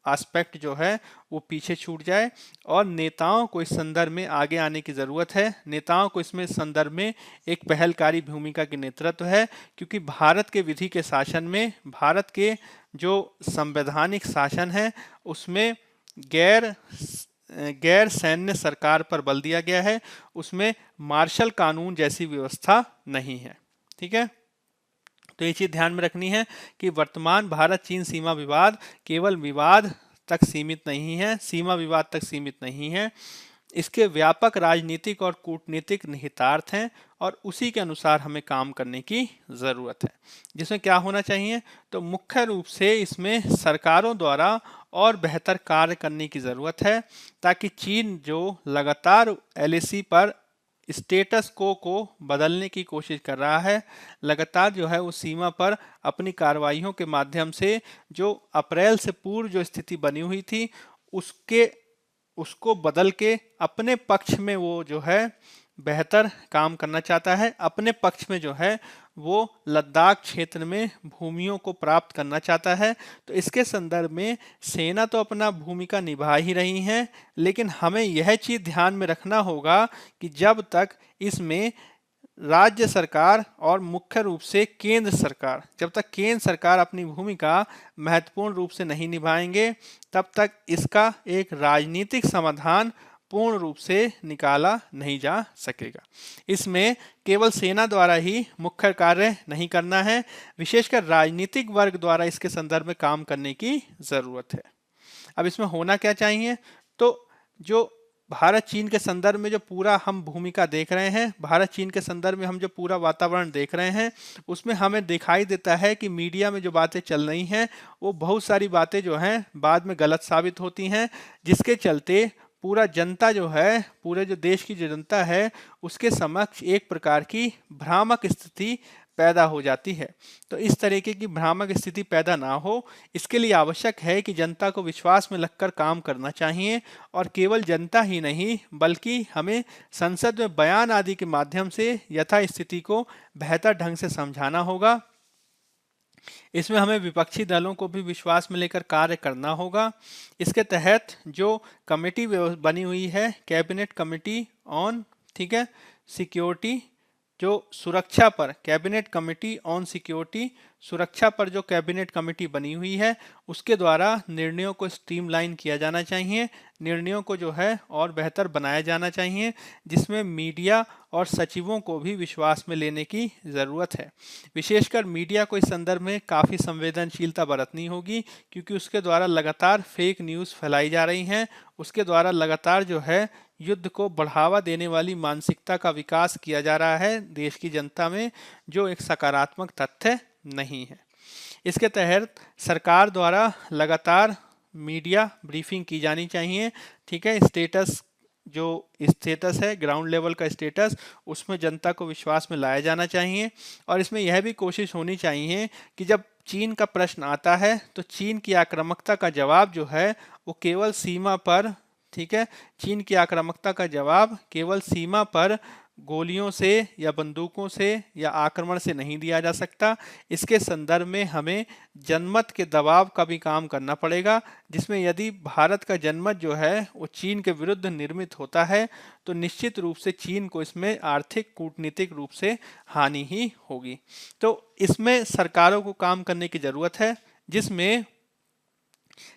एस्पेक्ट जो है वो पीछे छूट जाए। और नेताओं को इस संदर्भ में आगे आने की ज़रूरत है। नेताओं को इसमें संदर्भ में एक पहलकारी भूमिका की नेतृत्व है, क्योंकि भारत के विधि के शासन में, भारत के जो संवैधानिक शासन है उसमें गैर सैन्य सरकार पर बल दिया गया है, उसमें मार्शल कानून जैसी व्यवस्था नहीं है। ठीक है, तो ये चीज ध्यान में रखनी है कि वर्तमान भारत चीन सीमा विवाद केवल विवाद तक सीमित नहीं है, सीमा विवाद तक सीमित नहीं है, इसके व्यापक राजनीतिक और कूटनीतिक निहितार्थ हैं और उसी के अनुसार हमें काम करने की ज़रूरत है। जिसमें क्या होना चाहिए, तो मुख्य रूप से इसमें सरकारों द्वारा और बेहतर कार्य करने की ज़रूरत है, ताकि चीन जो लगातार एलएसी पर स्टेटस को बदलने की कोशिश कर रहा है, लगातार जो है वो सीमा पर अपनी कार्रवाइयों के माध्यम से जो अप्रैल से पूर्व जो स्थिति बनी हुई थी उसको बदल के अपने पक्ष में वो जो है बेहतर काम करना चाहता है, अपने पक्ष में जो है वो लद्दाख क्षेत्र में भूमियों को प्राप्त करना चाहता है। तो इसके संदर्भ में सेना तो अपना भूमिका निभा ही रही है, लेकिन हमें यह चीज़ ध्यान में रखना होगा कि जब तक इसमें राज्य सरकार और मुख्य रूप से केंद्र सरकार, जब तक केंद्र सरकार अपनी भूमिका महत्वपूर्ण रूप से नहीं निभाएंगे, तब तक इसका एक राजनीतिक समाधान पूर्ण रूप से निकाला नहीं जा सकेगा। इसमें केवल सेना द्वारा ही मुख्य कार्य नहीं करना है, विशेषकर राजनीतिक वर्ग द्वारा इसके संदर्भ में काम करने की ज़रूरत है। अब इसमें होना क्या चाहिए, तो जो भारत चीन के संदर्भ में जो पूरा हम भूमिका देख रहे हैं, भारत चीन के संदर्भ में हम जो पूरा वातावरण देख रहे हैं, उसमें हमें दिखाई देता है कि मीडिया में जो बातें चल रही हैं वो बहुत सारी बातें जो हैं बाद में गलत साबित होती हैं, जिसके चलते पूरा जनता जो है, पूरे जो देश की जो जनता है, उसके समक्ष एक प्रकार की भ्रामक स्थिति पैदा हो जाती है। तो इस तरीके की भ्रामक स्थिति पैदा ना हो, इसके लिए आवश्यक है कि जनता को विश्वास में लगकर काम करना चाहिए। और केवल जनता ही नहीं, बल्कि हमें संसद में बयान आदि के माध्यम से यथा स्थिति को बेहतर ढंग से समझाना होगा। इसमें हमें विपक्षी दलों को भी विश्वास में लेकर कार्य करना होगा। इसके तहत जो कमेटी बनी हुई है, कैबिनेट कमेटी ऑन, ठीक है, सिक्योरिटी, जो सुरक्षा पर, कैबिनेट कमेटी ऑन सिक्योरिटी, सुरक्षा पर जो कैबिनेट कमेटी बनी हुई है, उसके द्वारा निर्णयों को स्ट्रीमलाइन किया जाना चाहिए, निर्णयों को जो है और बेहतर बनाया जाना चाहिए, जिसमें मीडिया और सचिवों को भी विश्वास में लेने की ज़रूरत है। विशेषकर मीडिया को इस संदर्भ में काफ़ी संवेदनशीलता बरतनी होगी, क्योंकि उसके द्वारा लगातार फेक न्यूज़ फैलाई जा रही हैं, उसके द्वारा लगातार जो है युद्ध को बढ़ावा देने वाली मानसिकता का विकास किया जा रहा है देश की जनता में, जो एक सकारात्मक तथ्य नहीं है। इसके तहत सरकार द्वारा लगातार मीडिया ब्रीफिंग की जानी चाहिए, ठीक है, स्टेटस, जो स्टेटस है ग्राउंड लेवल का स्टेटस, उसमें जनता को विश्वास में लाया जाना चाहिए। और इसमें यह भी कोशिश होनी चाहिए कि जब चीन का प्रश्न आता है, तो चीन की आक्रामकता का जवाब जो है वो केवल सीमा पर, ठीक है, चीन की आक्रामकता का जवाब केवल सीमा पर गोलियों से या बंदूकों से या आक्रमण से नहीं दिया जा सकता। इसके संदर्भ में हमें जनमत के दबाव का भी काम करना पड़ेगा, जिसमें यदि भारत का जनमत जो है वो चीन के विरुद्ध निर्मित होता है तो निश्चित रूप से चीन को इसमें आर्थिक कूटनीतिक रूप से हानि ही होगी। तो इसमें सरकारों को काम करने की जरूरत है, जिसमें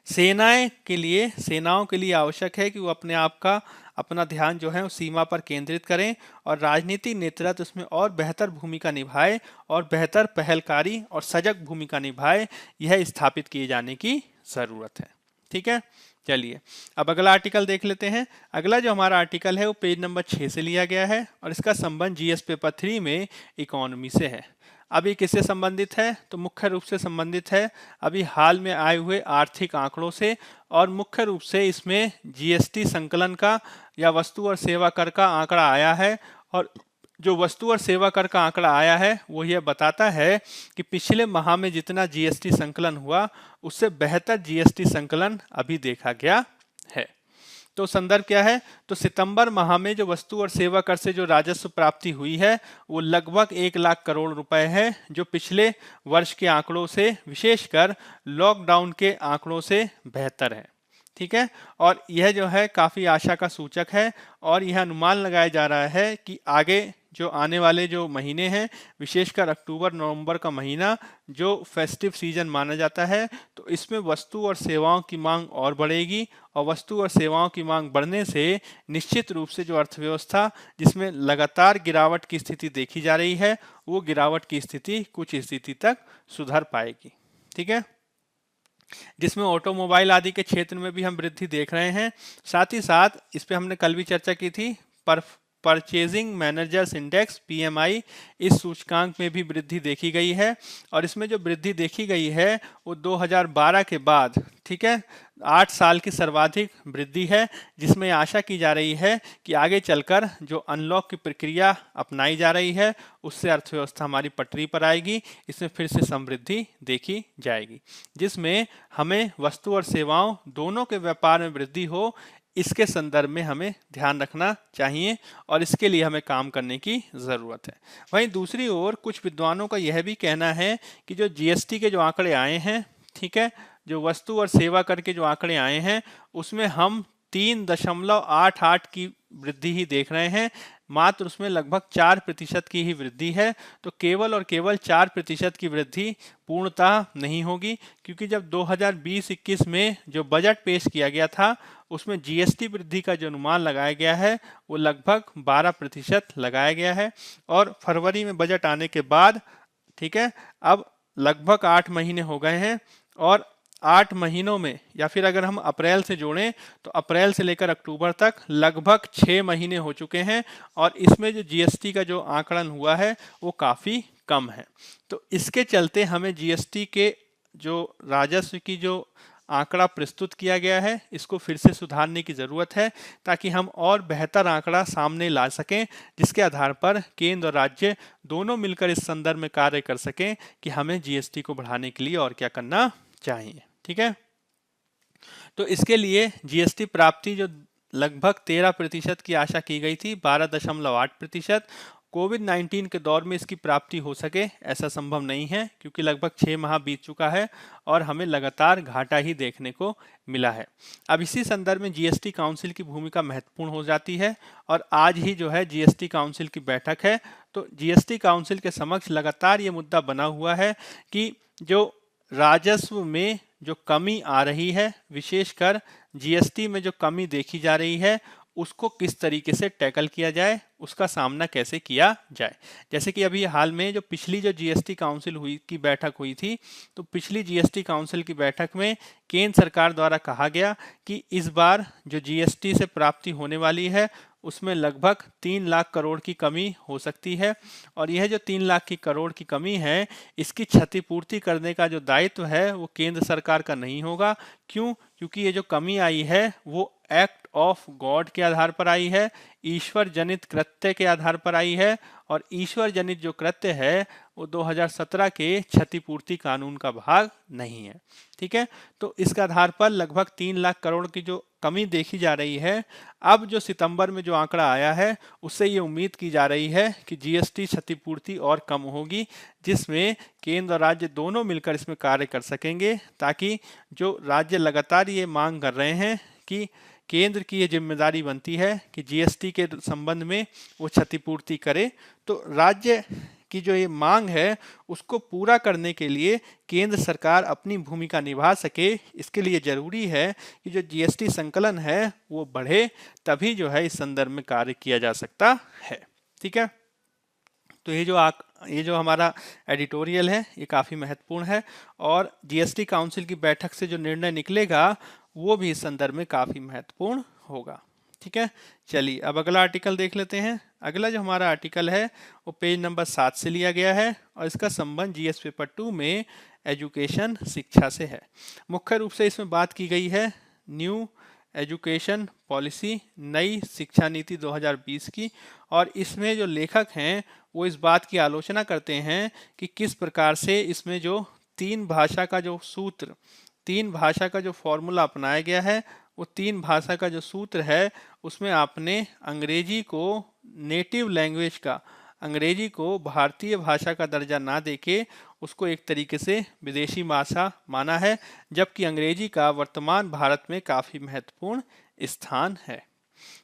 सेनाओं के लिए आवश्यक है कि वो अपने आप का अपना ध्यान जो है वो सीमा पर केंद्रित करें और राजनीतिक नेतृत्व उसमें और बेहतर भूमिका निभाए और बेहतर पहलकारी और सजग भूमिका निभाए, यह स्थापित किए जाने की जरूरत है। ठीक है, चलिए अब अगला आर्टिकल देख लेते हैं। अगला जो हमारा आर्टिकल है वो पेज नंबर 6 से लिया गया है और इसका संबंध जीएस पेपर 3 में इकोनॉमी से है। अभी किससे संबंधित है? तो मुख्य रूप से संबंधित है अभी हाल में आए हुए आर्थिक आंकड़ों से, और मुख्य रूप से इसमें जीएसटी संकलन का या वस्तु और सेवा कर का आंकड़ा आया है। और जो वस्तु और सेवा कर का आंकड़ा आया है वो यह बताता है कि पिछले माह में जितना जीएसटी संकलन हुआ उससे बेहतर जीएसटी संकलन अभी देखा गया है। तो संदर्भ क्या है? तो सितंबर माह में जो वस्तु और सेवा कर से जो राजस्व प्राप्ति हुई है वो लगभग 1 लाख करोड़ रुपए है, जो पिछले वर्ष के आंकड़ों से, विशेषकर लॉकडाउन के आंकड़ों से बेहतर है। ठीक है, और यह जो है काफ़ी आशा का सूचक है और यह अनुमान लगाया जा रहा है कि आगे जो आने वाले जो महीने हैं, विशेषकर अक्टूबर नवंबर का महीना जो फेस्टिव सीजन माना जाता है, तो इसमें वस्तु और सेवाओं की मांग और बढ़ेगी और वस्तु और सेवाओं की मांग बढ़ने से निश्चित रूप से जो अर्थव्यवस्था जिसमें लगातार गिरावट की स्थिति देखी जा रही है, वो गिरावट की स्थिति कुछ स्थिति तक सुधर पाएगी। ठीक है, जिसमें ऑटोमोबाइल आदि के क्षेत्र में भी हम वृद्धि देख रहे हैं। साथ ही साथ इस पे हमने कल भी चर्चा की थी, परचेजिंग मैनेजर्स इंडेक्स पीएमआई, इस सूचकांक में भी वृद्धि देखी गई है और इसमें जो वृद्धि देखी गई है वो 2012 के बाद, ठीक है, 8 साल की सर्वाधिक वृद्धि है, जिसमें आशा की जा रही है कि आगे चलकर जो अनलॉक की प्रक्रिया अपनाई जा रही है उससे अर्थव्यवस्था हमारी पटरी पर आएगी, इसमें फिर से समृद्धि देखी जाएगी, जिसमें हमें वस्तु और सेवाओं दोनों के व्यापार में वृद्धि हो, इसके संदर्भ में हमें ध्यान रखना चाहिए और इसके लिए हमें काम करने की ज़रूरत है। वहीं दूसरी ओर कुछ विद्वानों का यह भी कहना है कि जो जीएसटी के जो आंकड़े आए हैं, ठीक है, जो वस्तु और सेवा कर के जो आंकड़े आए हैं उसमें हम 3.88 की वृद्धि ही देख रहे हैं, मात्र उसमें लगभग 4% की ही वृद्धि है। तो केवल और केवल 4% की वृद्धि पूर्णतः नहीं होगी, क्योंकि जब 2020-21 में जो बजट पेश किया गया था उसमें जीएसटी वृद्धि का जो अनुमान लगाया गया है वो लगभग 12% लगाया गया है और फरवरी में बजट आने के बाद, ठीक है, अब लगभग 8 महीने हो गए हैं और 8 महीनों में, या फिर अगर हम अप्रैल से जोड़ें तो अप्रैल से लेकर अक्टूबर तक लगभग 6 महीने हो चुके हैं और इसमें जो जीएसटी का जो आंकलन हुआ है वो काफ़ी कम है। तो इसके चलते हमें जीएसटी के जो राजस्व की जो आंकड़ा प्रस्तुत किया गया है इसको फिर से सुधारने की ज़रूरत है, ताकि हम और बेहतर आंकड़ा सामने ला सकें, जिसके आधार पर केंद्र और राज्य दोनों मिलकर इस संदर्भ में कार्य कर सकें कि हमें जीएसटी को बढ़ाने के लिए और क्या करना चाहिए। ठीक है, तो इसके लिए जीएसटी प्राप्ति जो लगभग 13% की आशा की गई थी, 12.8%, कोविड-19 के दौर में इसकी प्राप्ति हो सके ऐसा संभव नहीं है, क्योंकि लगभग 6 माह बीत चुका है और हमें लगातार घाटा ही देखने को मिला है। अब इसी संदर्भ में जीएसटी काउंसिल की भूमिका महत्वपूर्ण हो जाती है और आज ही जो है जीएसटी काउंसिल की बैठक है। तो जीएसटी काउंसिल के समक्ष लगातार ये मुद्दा बना हुआ है कि जो राजस्व में जो कमी आ रही है, विशेषकर जीएसटी में जो कमी देखी जा रही है, उसको किस तरीके से टैकल किया जाए, उसका सामना कैसे किया जाए। जैसे कि अभी हाल में जो पिछली जो जीएसटी काउंसिल की बैठक हुई थी, तो पिछली जीएसटी काउंसिल की बैठक में केंद्र सरकार द्वारा कहा गया कि इस बार जो जीएसटी से प्राप्ति होने वाली है उसमें लगभग 3 लाख करोड़ की कमी हो सकती है और यह जो 3 लाख की करोड़ की कमी है, इसकी क्षतिपूर्ति करने का जो दायित्व है वो केंद्र सरकार का नहीं होगा। क्यों? क्योंकि ये जो कमी आई है वो एक्ट ऑफ गॉड के आधार पर आई है, ईश्वर जनित कृत्य के आधार पर आई है और ईश्वर जनित जो कृत्य है वो 2017 के क्षतिपूर्ति कानून का भाग नहीं है। ठीक है, तो इसके आधार पर लगभग 3 लाख करोड़ की जो कमी देखी जा रही है, अब जो सितंबर में जो आंकड़ा आया है उससे ये उम्मीद की जा रही है कि जीएसटी क्षतिपूर्ति और कम होगी, जिसमें केंद्र और राज्य दोनों मिलकर इसमें कार्य कर सकेंगे, ताकि जो राज्य लगातार ये मांग कर रहे हैं कि केंद्र की ये जिम्मेदारी बनती है कि जीएसटी के संबंध में वो क्षतिपूर्ति करे, तो राज्य की जो ये मांग है उसको पूरा करने के लिए केंद्र सरकार अपनी भूमिका निभा सके। इसके लिए जरूरी है कि जो जीएसटी संकलन है वो बढ़े, तभी जो है इस संदर्भ में कार्य किया जा सकता है। ठीक है, तो ये जो हमारा एडिटोरियल है ये काफ़ी महत्वपूर्ण है, और जीएसटी काउंसिल की बैठक से जो निर्णय निकलेगा वो भी इस संदर्भ में काफ़ी महत्वपूर्ण होगा। ठीक है, चलिए अब अगला आर्टिकल देख लेते हैं। अगला जो हमारा आर्टिकल है वो पेज नंबर 7 से लिया गया है, और इसका संबंध जीएस पेपर 2 में एजुकेशन शिक्षा से है। मुख्य रूप से इसमें बात की गई है न्यू एजुकेशन पॉलिसी, नई शिक्षा नीति 2020 की, और इसमें जो लेखक हैं वो इस बात की आलोचना करते हैं कि किस प्रकार से इसमें जो तीन भाषा का जो फॉर्मूला अपनाया गया है, वो तीन भाषा का जो सूत्र है उसमें आपने अंग्रेजी को नेटिव लैंग्वेज का, अंग्रेजी को भारतीय भाषा का दर्जा ना देके उसको एक तरीके से विदेशी भाषा माना है, जबकि अंग्रेजी का वर्तमान भारत में काफ़ी महत्वपूर्ण स्थान है।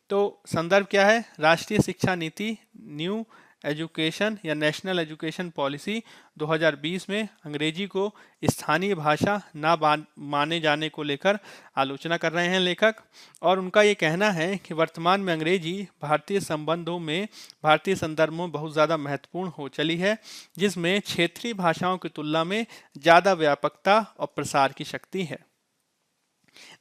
तो संदर्भ क्या है? राष्ट्रीय शिक्षा नीति न्यू एजुकेशन या नेशनल एजुकेशन पॉलिसी 2020 में अंग्रेजी को स्थानीय भाषा ना माने जाने को लेकर आलोचना कर रहे हैं लेखक, और उनका ये कहना है कि वर्तमान में अंग्रेजी भारतीय संबंधों में, भारतीय संदर्भों में बहुत ज़्यादा महत्वपूर्ण हो चली है, जिसमें क्षेत्रीय भाषाओं की तुलना में ज़्यादा व्यापकता और प्रसार की शक्ति है।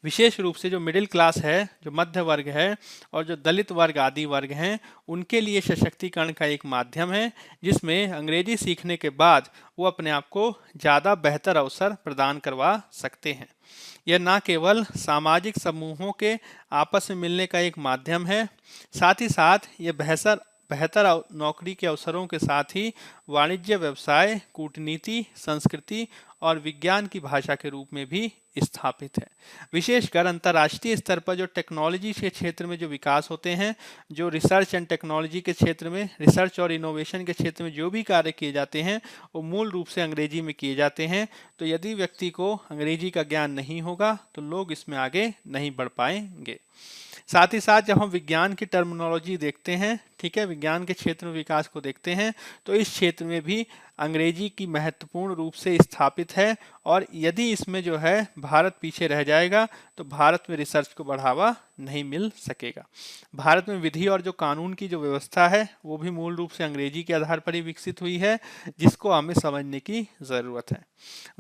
विशेष रूप से जो मिडिल क्लास है, जो मध्य वर्ग है और जो दलित वर्ग आदि वर्ग हैं, उनके लिए सशक्तिकरण का एक माध्यम है, जिसमें अंग्रेजी सीखने के बाद वो अपने आप को ज़्यादा बेहतर अवसर प्रदान करवा सकते हैं। यह न केवल सामाजिक समूहों के आपस में मिलने का एक माध्यम है, साथ ही साथ ये बेहतर नौकरी के अवसरों के साथ ही वाणिज्य, व्यवसाय, कूटनीति, संस्कृति और विज्ञान की भाषा के रूप में भी स्थापित है। विशेषकर अंतर्राष्ट्रीय स्तर पर जो टेक्नोलॉजी के क्षेत्र में जो विकास होते हैं, जो रिसर्च एंड टेक्नोलॉजी के क्षेत्र में, रिसर्च और इनोवेशन के क्षेत्र में जो भी कार्य किए जाते हैं वो मूल रूप से अंग्रेजी में किए जाते हैं। तो यदि व्यक्ति को अंग्रेजी का ज्ञान नहीं होगा तो लोग इसमें आगे नहीं बढ़ पाएंगे। साथ ही साथ जब हम विज्ञान की टर्मिनोलॉजी देखते हैं, ठीक है, विज्ञान के क्षेत्र में विकास को देखते हैं, तो इस क्षेत्र में भी अंग्रेजी की महत्वपूर्ण रूप से स्थापित है, और यदि इसमें जो है भारत पीछे रह जाएगा तो भारत में रिसर्च को बढ़ावा नहीं मिल सकेगा। भारत में विधि और जो कानून की जो व्यवस्था है वो भी मूल रूप से अंग्रेजी के आधार पर ही विकसित हुई है, जिसको हमें समझने की ज़रूरत है।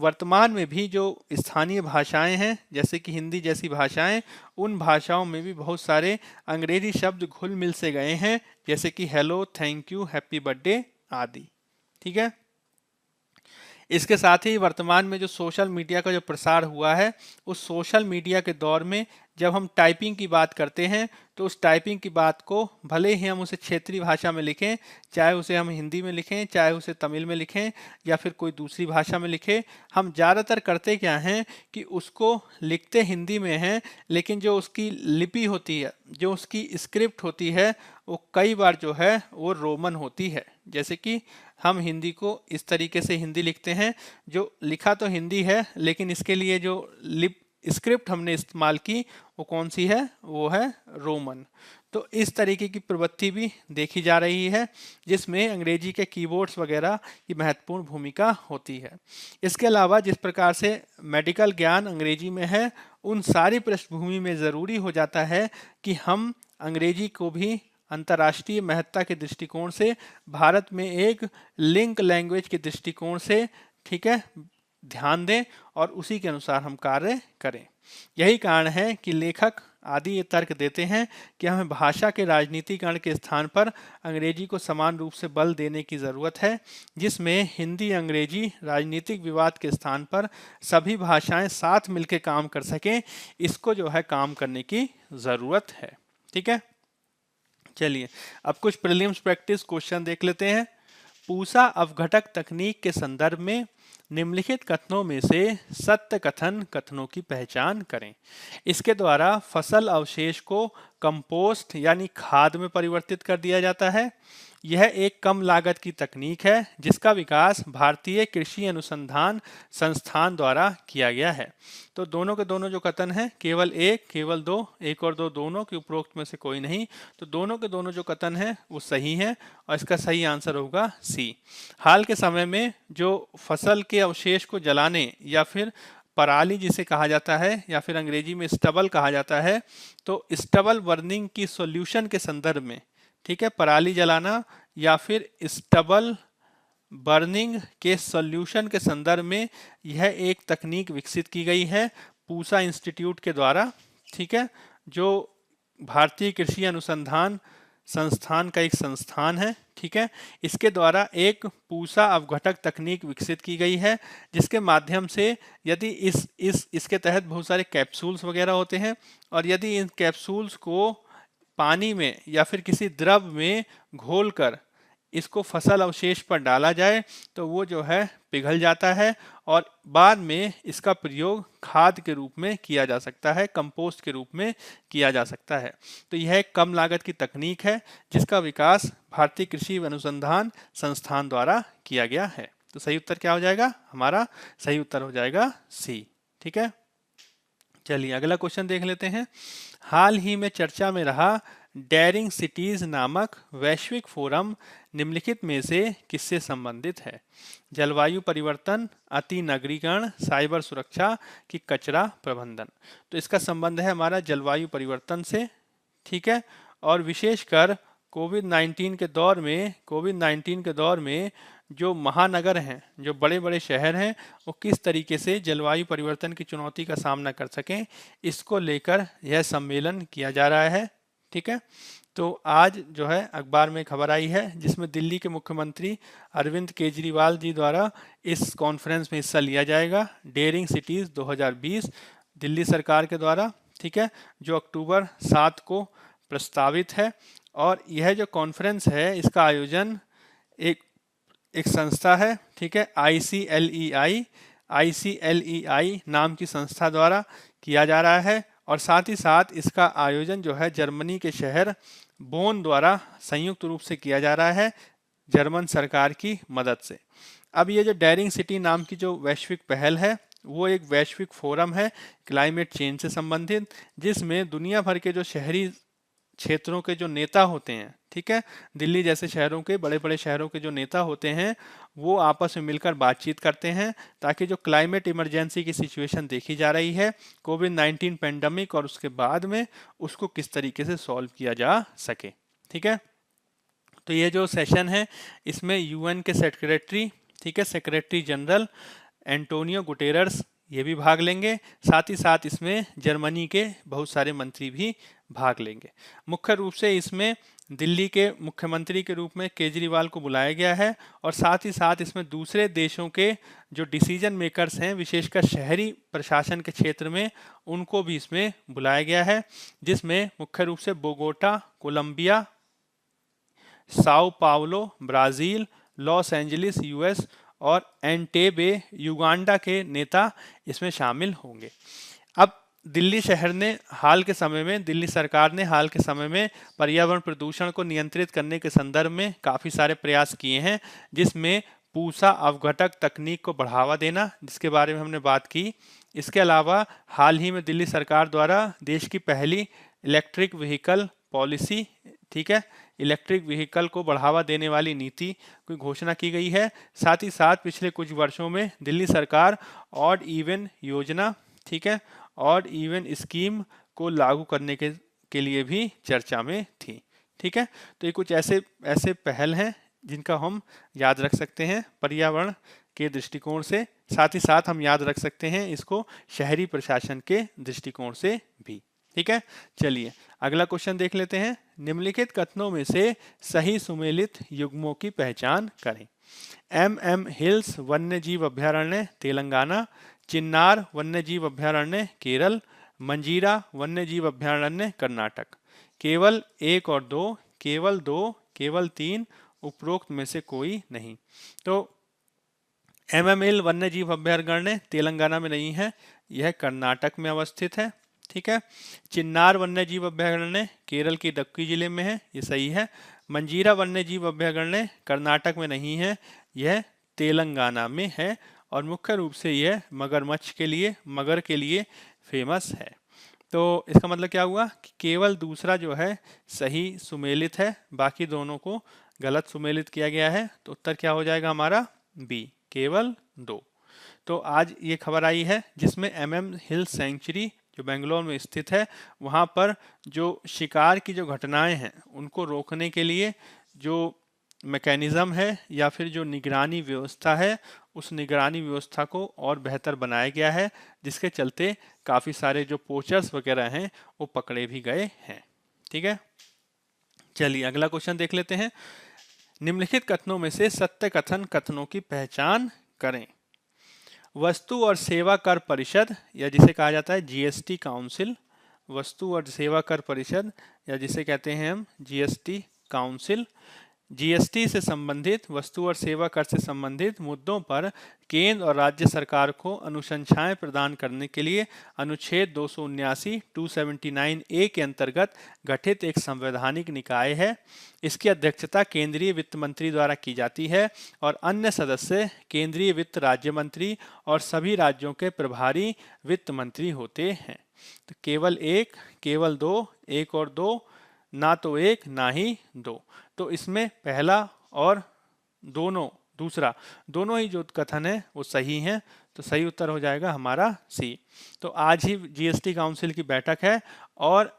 वर्तमान में भी जो स्थानीय भाषाएं हैं, जैसे कि हिंदी जैसी भाषाएं, उन भाषाओं में भी बहुत सारे अंग्रेजी शब्द घुल मिल से गए हैं, जैसे कि hello, thank you, happy birthday आदि। ठीक है, इसके साथ ही वर्तमान में जो सोशल मीडिया का जो प्रसार हुआ है, उस सोशल मीडिया के दौर में जब हम टाइपिंग की बात करते हैं तो उस टाइपिंग की बात को भले ही हम उसे क्षेत्रीय भाषा में लिखें, चाहे उसे हम हिंदी में लिखें, चाहे उसे तमिल में लिखें या फिर कोई दूसरी भाषा में लिखें, हम ज़्यादातर करते क्या हैं कि उसको लिखते हिंदी में हैं, लेकिन जो उसकी लिपि होती है, जो उसकी स्क्रिप्ट होती है, वो कई बार जो है वो रोमन होती है। जैसे कि हम हिंदी को इस तरीके से हिंदी लिखते हैं, जो लिखा तो हिंदी है लेकिन इसके लिए जो स्क्रिप्ट हमने इस्तेमाल की वो कौन सी है? वो है रोमन। तो इस तरीके की प्रवृत्ति भी देखी जा रही है, जिसमें अंग्रेजी के कीबोर्ड्स वगैरह की महत्वपूर्ण भूमिका होती है। इसके अलावा जिस प्रकार से मेडिकल ज्ञान अंग्रेजी में है, उन सारी पृष्ठभूमि में ज़रूरी हो जाता है कि हम अंग्रेजी को भी अंतर्राष्ट्रीय महत्ता के दृष्टिकोण से, भारत में एक लिंक लैंग्वेज के दृष्टिकोण से, ठीक है, ध्यान दें और उसी के अनुसार हम कार्य करें। यही कारण है कि लेखक आदि ये तर्क देते हैं कि हमें भाषा के राजनीतिकरण के स्थान पर अंग्रेजी को समान रूप से बल देने की ज़रूरत है, जिसमें हिंदी अंग्रेजी राजनीतिक विवाद के स्थान पर सभी भाषाएं साथ मिलकर काम कर सकें, इसको जो है काम करने की ज़रूरत है। ठीक है, चलिए अब कुछ प्रीलिम्स प्रैक्टिस क्वेश्चन देख लेते हैं। पूसा अवघटक तकनीक के संदर्भ में निम्नलिखित कथनों में से सत्य कथन कथनों की पहचान करें। इसके द्वारा फसल अवशेष को कंपोस्ट यानी खाद में परिवर्तित कर दिया जाता है। यह एक कम लागत की तकनीक है जिसका विकास भारतीय कृषि अनुसंधान संस्थान द्वारा किया गया है। तो दोनों के दोनों जो कथन हैं, केवल एक, केवल दो, एक और दो दोनों के उपरोक्त में से कोई नहीं, तो दोनों के दोनों जो कथन हैं वो सही है और इसका सही आंसर होगा सी। हाल के समय में जो फसल के अवशेष को जलाने या फिर पराली जिसे कहा जाता है या फिर अंग्रेजी में स्टबल कहा जाता है, तो स्टबल बर्निंग की सॉल्यूशन के संदर्भ में, ठीक है, पराली जलाना या फिर स्टबल बर्निंग के सॉल्यूशन के संदर्भ में यह एक तकनीक विकसित की गई है पूसा इंस्टीट्यूट के द्वारा, ठीक है, जो भारतीय कृषि अनुसंधान संस्थान का एक संस्थान है, ठीक है। इसके द्वारा एक पूसा अवघटक तकनीक विकसित की गई है जिसके माध्यम से यदि इसके तहत बहुत सारे कैप्सूल्स वगैरह होते हैं और यदि इन कैप्सूल्स को पानी में या फिर किसी द्रव में घोलकर इसको फसल अवशेष पर डाला जाए तो वो जो है पिघल जाता है और बाद में इसका प्रयोग खाद के रूप में किया जा सकता है, कंपोस्ट के रूप में किया जा सकता है। तो यह एक कम लागत की तकनीक है जिसका विकास भारतीय कृषि अनुसंधान संस्थान द्वारा किया गया है। तो सही उत्तर क्या हो जाएगा? हमारा सही उत्तर हो जाएगा सी, ठीक है। चलिए अगला क्वेश्चन देख लेते हैं। हाल ही में चर्चा में रहा डेयरिंग सिटीज नामक वैश्विक फोरम निम्नलिखित में से किससे संबंधित है? जलवायु परिवर्तन, अति नगरीकरण, साइबर सुरक्षा कि कचरा प्रबंधन। तो इसका संबंध है हमारा जलवायु परिवर्तन से, ठीक है, और विशेषकर कोविड-19 के दौर में जो महानगर हैं, जो बड़े बड़े शहर हैं, वो किस तरीके से जलवायु परिवर्तन की चुनौती का सामना कर सकें, इसको लेकर यह सम्मेलन किया जा रहा है, ठीक है। तो आज जो है अखबार में खबर आई है जिसमें दिल्ली के मुख्यमंत्री अरविंद केजरीवाल जी द्वारा इस कॉन्फ्रेंस में हिस्सा लिया जाएगा, डेयरिंग सिटीज 2020 दिल्ली सरकार के द्वारा, ठीक है, जो अक्टूबर 7 को प्रस्तावित है। और यह जो कॉन्फ्रेंस है इसका आयोजन एक संस्था है, ठीक है, ICLEI नाम की संस्था द्वारा किया जा रहा है और साथ ही साथ इसका आयोजन जो है जर्मनी के शहर बोन द्वारा संयुक्त रूप से किया जा रहा है जर्मन सरकार की मदद से। अब ये जो डेयरिंग सिटी नाम की जो वैश्विक पहल है वो एक वैश्विक फोरम है क्लाइमेट चेंज से संबंधित, जिसमें दुनिया भर के जो शहरी क्षेत्रों के जो नेता होते हैं, ठीक है, दिल्ली जैसे शहरों के बड़े बड़े शहरों के जो नेता होते हैं वो आपस में मिलकर बातचीत करते हैं ताकि जो क्लाइमेट इमरजेंसी की सिचुएशन देखी जा रही है कोविड-19 पेंडेमिक और उसके बाद में उसको किस तरीके से सॉल्व किया जा सके, ठीक है। तो ये जो सेशन है इसमें यूएन के सेक्रेटरी, ठीक है, सेक्रेटरी जनरल एंटोनियो गुटेरस ये भी भाग लेंगे, साथ ही साथ इसमें जर्मनी के बहुत सारे मंत्री भी भाग लेंगे। मुख्य रूप से इसमें दिल्ली के मुख्यमंत्री के रूप में केजरीवाल को बुलाया गया है और साथ ही साथ इसमें दूसरे देशों के जो डिसीजन मेकर्स हैं विशेषकर शहरी प्रशासन के क्षेत्र में उनको भी इसमें बुलाया गया है, जिसमें मुख्य रूप से Bogota Colombia, Sao Paulo Brazil, Los Angeles US और एंटेबे युगांडा के नेता इसमें शामिल होंगे। अब दिल्ली सरकार ने हाल के समय में पर्यावरण प्रदूषण को नियंत्रित करने के संदर्भ में काफ़ी सारे प्रयास किए हैं, जिसमें पूसा अवघटक तकनीक को बढ़ावा देना जिसके बारे में हमने बात की। इसके अलावा हाल ही में दिल्ली सरकार द्वारा देश की पहली इलेक्ट्रिक व्हीकल पॉलिसी, ठीक है, इलेक्ट्रिक व्हीकल को बढ़ावा देने वाली नीति की घोषणा की गई है। साथ ही साथ पिछले कुछ वर्षों में दिल्ली सरकार ऑड इवन योजना, ठीक है, ऑड इवन स्कीम को लागू करने के लिए भी चर्चा में थी, ठीक है। तो ये कुछ ऐसे पहल हैं जिनका हम याद रख सकते हैं पर्यावरण के दृष्टिकोण से, साथ ही साथ हम याद रख सकते हैं इसको शहरी प्रशासन के दृष्टिकोण से भी, ठीक है। चलिए अगला क्वेश्चन देख लेते हैं। निम्नलिखित कथनों में से सही सुमेलित युग्मों की पहचान करें। MM हिल्स वन्यजीव अभ्यारण्य तेलंगाना, चिन्नार वन्यजीव अभ्यारण्य केरल, मंजीरा वन्यजीव अभ्यारण्य कर्नाटक। केवल 1 और 2, केवल 2, केवल 3, उपरोक्त में से कोई नहीं। तो एमएमएल वन्यजीव अभ्यारण्य तेलंगाना में नहीं है, यह कर्नाटक में अवस्थित है। ठीक है। चिन्नार वन्यजीव अभ्यारण्य केरल के इडुक्की जिले में है, ये सही है। मंजीरा वन्यजीव अभ्यारण्य कर्नाटक में नहीं है, यह तेलंगाना में है और मुख्य रूप से यह मगरमच्छ के लिए, मगर के लिए फेमस है। तो इसका मतलब क्या हुआ कि केवल दूसरा जो है सही सुमेलित है, बाकी दोनों को गलत सुमेलित किया गया है। तो उत्तर क्या हो जाएगा हमारा? बी, केवल 2। तो आज ये खबर आई है जिसमें एमएम हिल सेंचुरी जो बेंगलोर में स्थित है, वहाँ पर जो शिकार की जो घटनाएं हैं उनको रोकने के लिए जो मैकेनिज्म है या फिर जो निगरानी व्यवस्था है, उस निगरानी व्यवस्था को और बेहतर बनाया गया है, जिसके चलते काफ़ी सारे जो पोचर्स वगैरह हैं वो पकड़े भी गए हैं। ठीक है, चलिए अगला क्वेश्चन देख लेते हैं। निम्नलिखित कथनों में से सत्य कथन कथनों की पहचान करें। वस्तु और सेवा कर परिषद या जिसे कहा जाता है जीएसटी काउंसिल, वस्तु और सेवा कर परिषद या जिसे कहते हैं हम जीएसटी काउंसिल, जीएसटी से संबंधित, वस्तु और सेवा कर से संबंधित मुद्दों पर केंद्र और राज्य सरकार को अनुशंसाएं प्रदान करने के लिए अनुच्छेद 279 ए के अंतर्गत गठित एक संवैधानिक निकाय है। इसकी अध्यक्षता केंद्रीय वित्त मंत्री द्वारा की जाती है और अन्य सदस्य केंद्रीय वित्त राज्य मंत्री और सभी राज्यों के प्रभारी वित्त मंत्री होते हैं। तो केवल 1, केवल 2, 1 और 2, ना तो 1 ना ही 2। तो इसमें पहला और दूसरा दोनों ही जो कथन है वो सही हैं, तो सही उत्तर हो जाएगा हमारा सी। तो आज ही जीएसटी काउंसिल की बैठक है और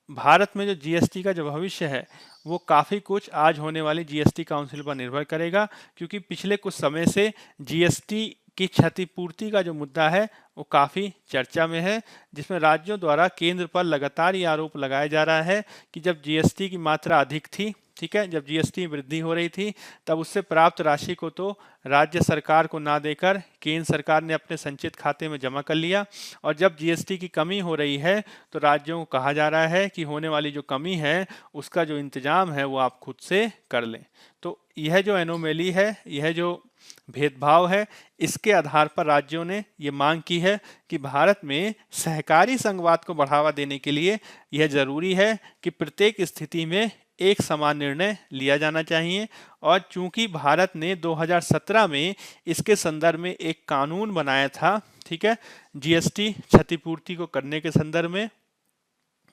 भारत में जो जीएसटी का जो भविष्य है वो काफ़ी कुछ आज होने वाली जीएसटी काउंसिल पर निर्भर करेगा, क्योंकि पिछले कुछ समय से जीएसटी की क्षतिपूर्ति का जो मुद्दा है वो काफ़ी चर्चा में है, जिसमें राज्यों द्वारा केंद्र पर लगातार ये आरोप लगाया जा रहा है कि जब जीएसटी की मात्रा अधिक थी, ठीक है, जब जीएसटी वृद्धि हो रही थी, तब उससे प्राप्त राशि को तो राज्य सरकार को ना देकर केंद्र सरकार ने अपने संचित खाते में जमा कर लिया, और जब जीएसटी की कमी हो रही है तो राज्यों को कहा जा रहा है कि होने वाली जो कमी है उसका जो इंतजाम है वो आप खुद से कर लें। तो यह जो एनोमेली है, यह जो भेदभाव है, इसके आधार पर राज्यों ने ये मांग की है कि भारत में सहकारी संघवाद को बढ़ावा देने के लिए यह जरूरी है कि प्रत्येक स्थिति में एक समान निर्णय लिया जाना चाहिए। और चूंकि भारत ने 2017 में इसके संदर्भ में एक कानून बनाया था, ठीक है, जीएसटी क्षतिपूर्ति को करने के संदर्भ में,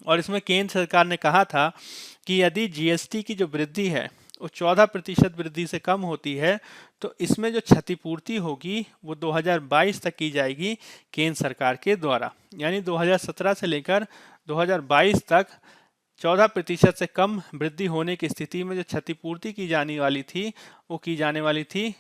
और इसमें केंद्र सरकार ने कहा था कि यदि जीएसटी की जो वृद्धि है वो 14% वृद्धि से कम होती है तो इसमें जो क्षतिपूर्ति होगी वो 2022 तक की जाएगी केंद्र सरकार के द्वारा। यानी 2017 से लेकर 2022 तक 14% से कम वृद्धि होने की स्थिति में जो क्षतिपूर्ति की जाने वाली थी वो की जाने वाली थी,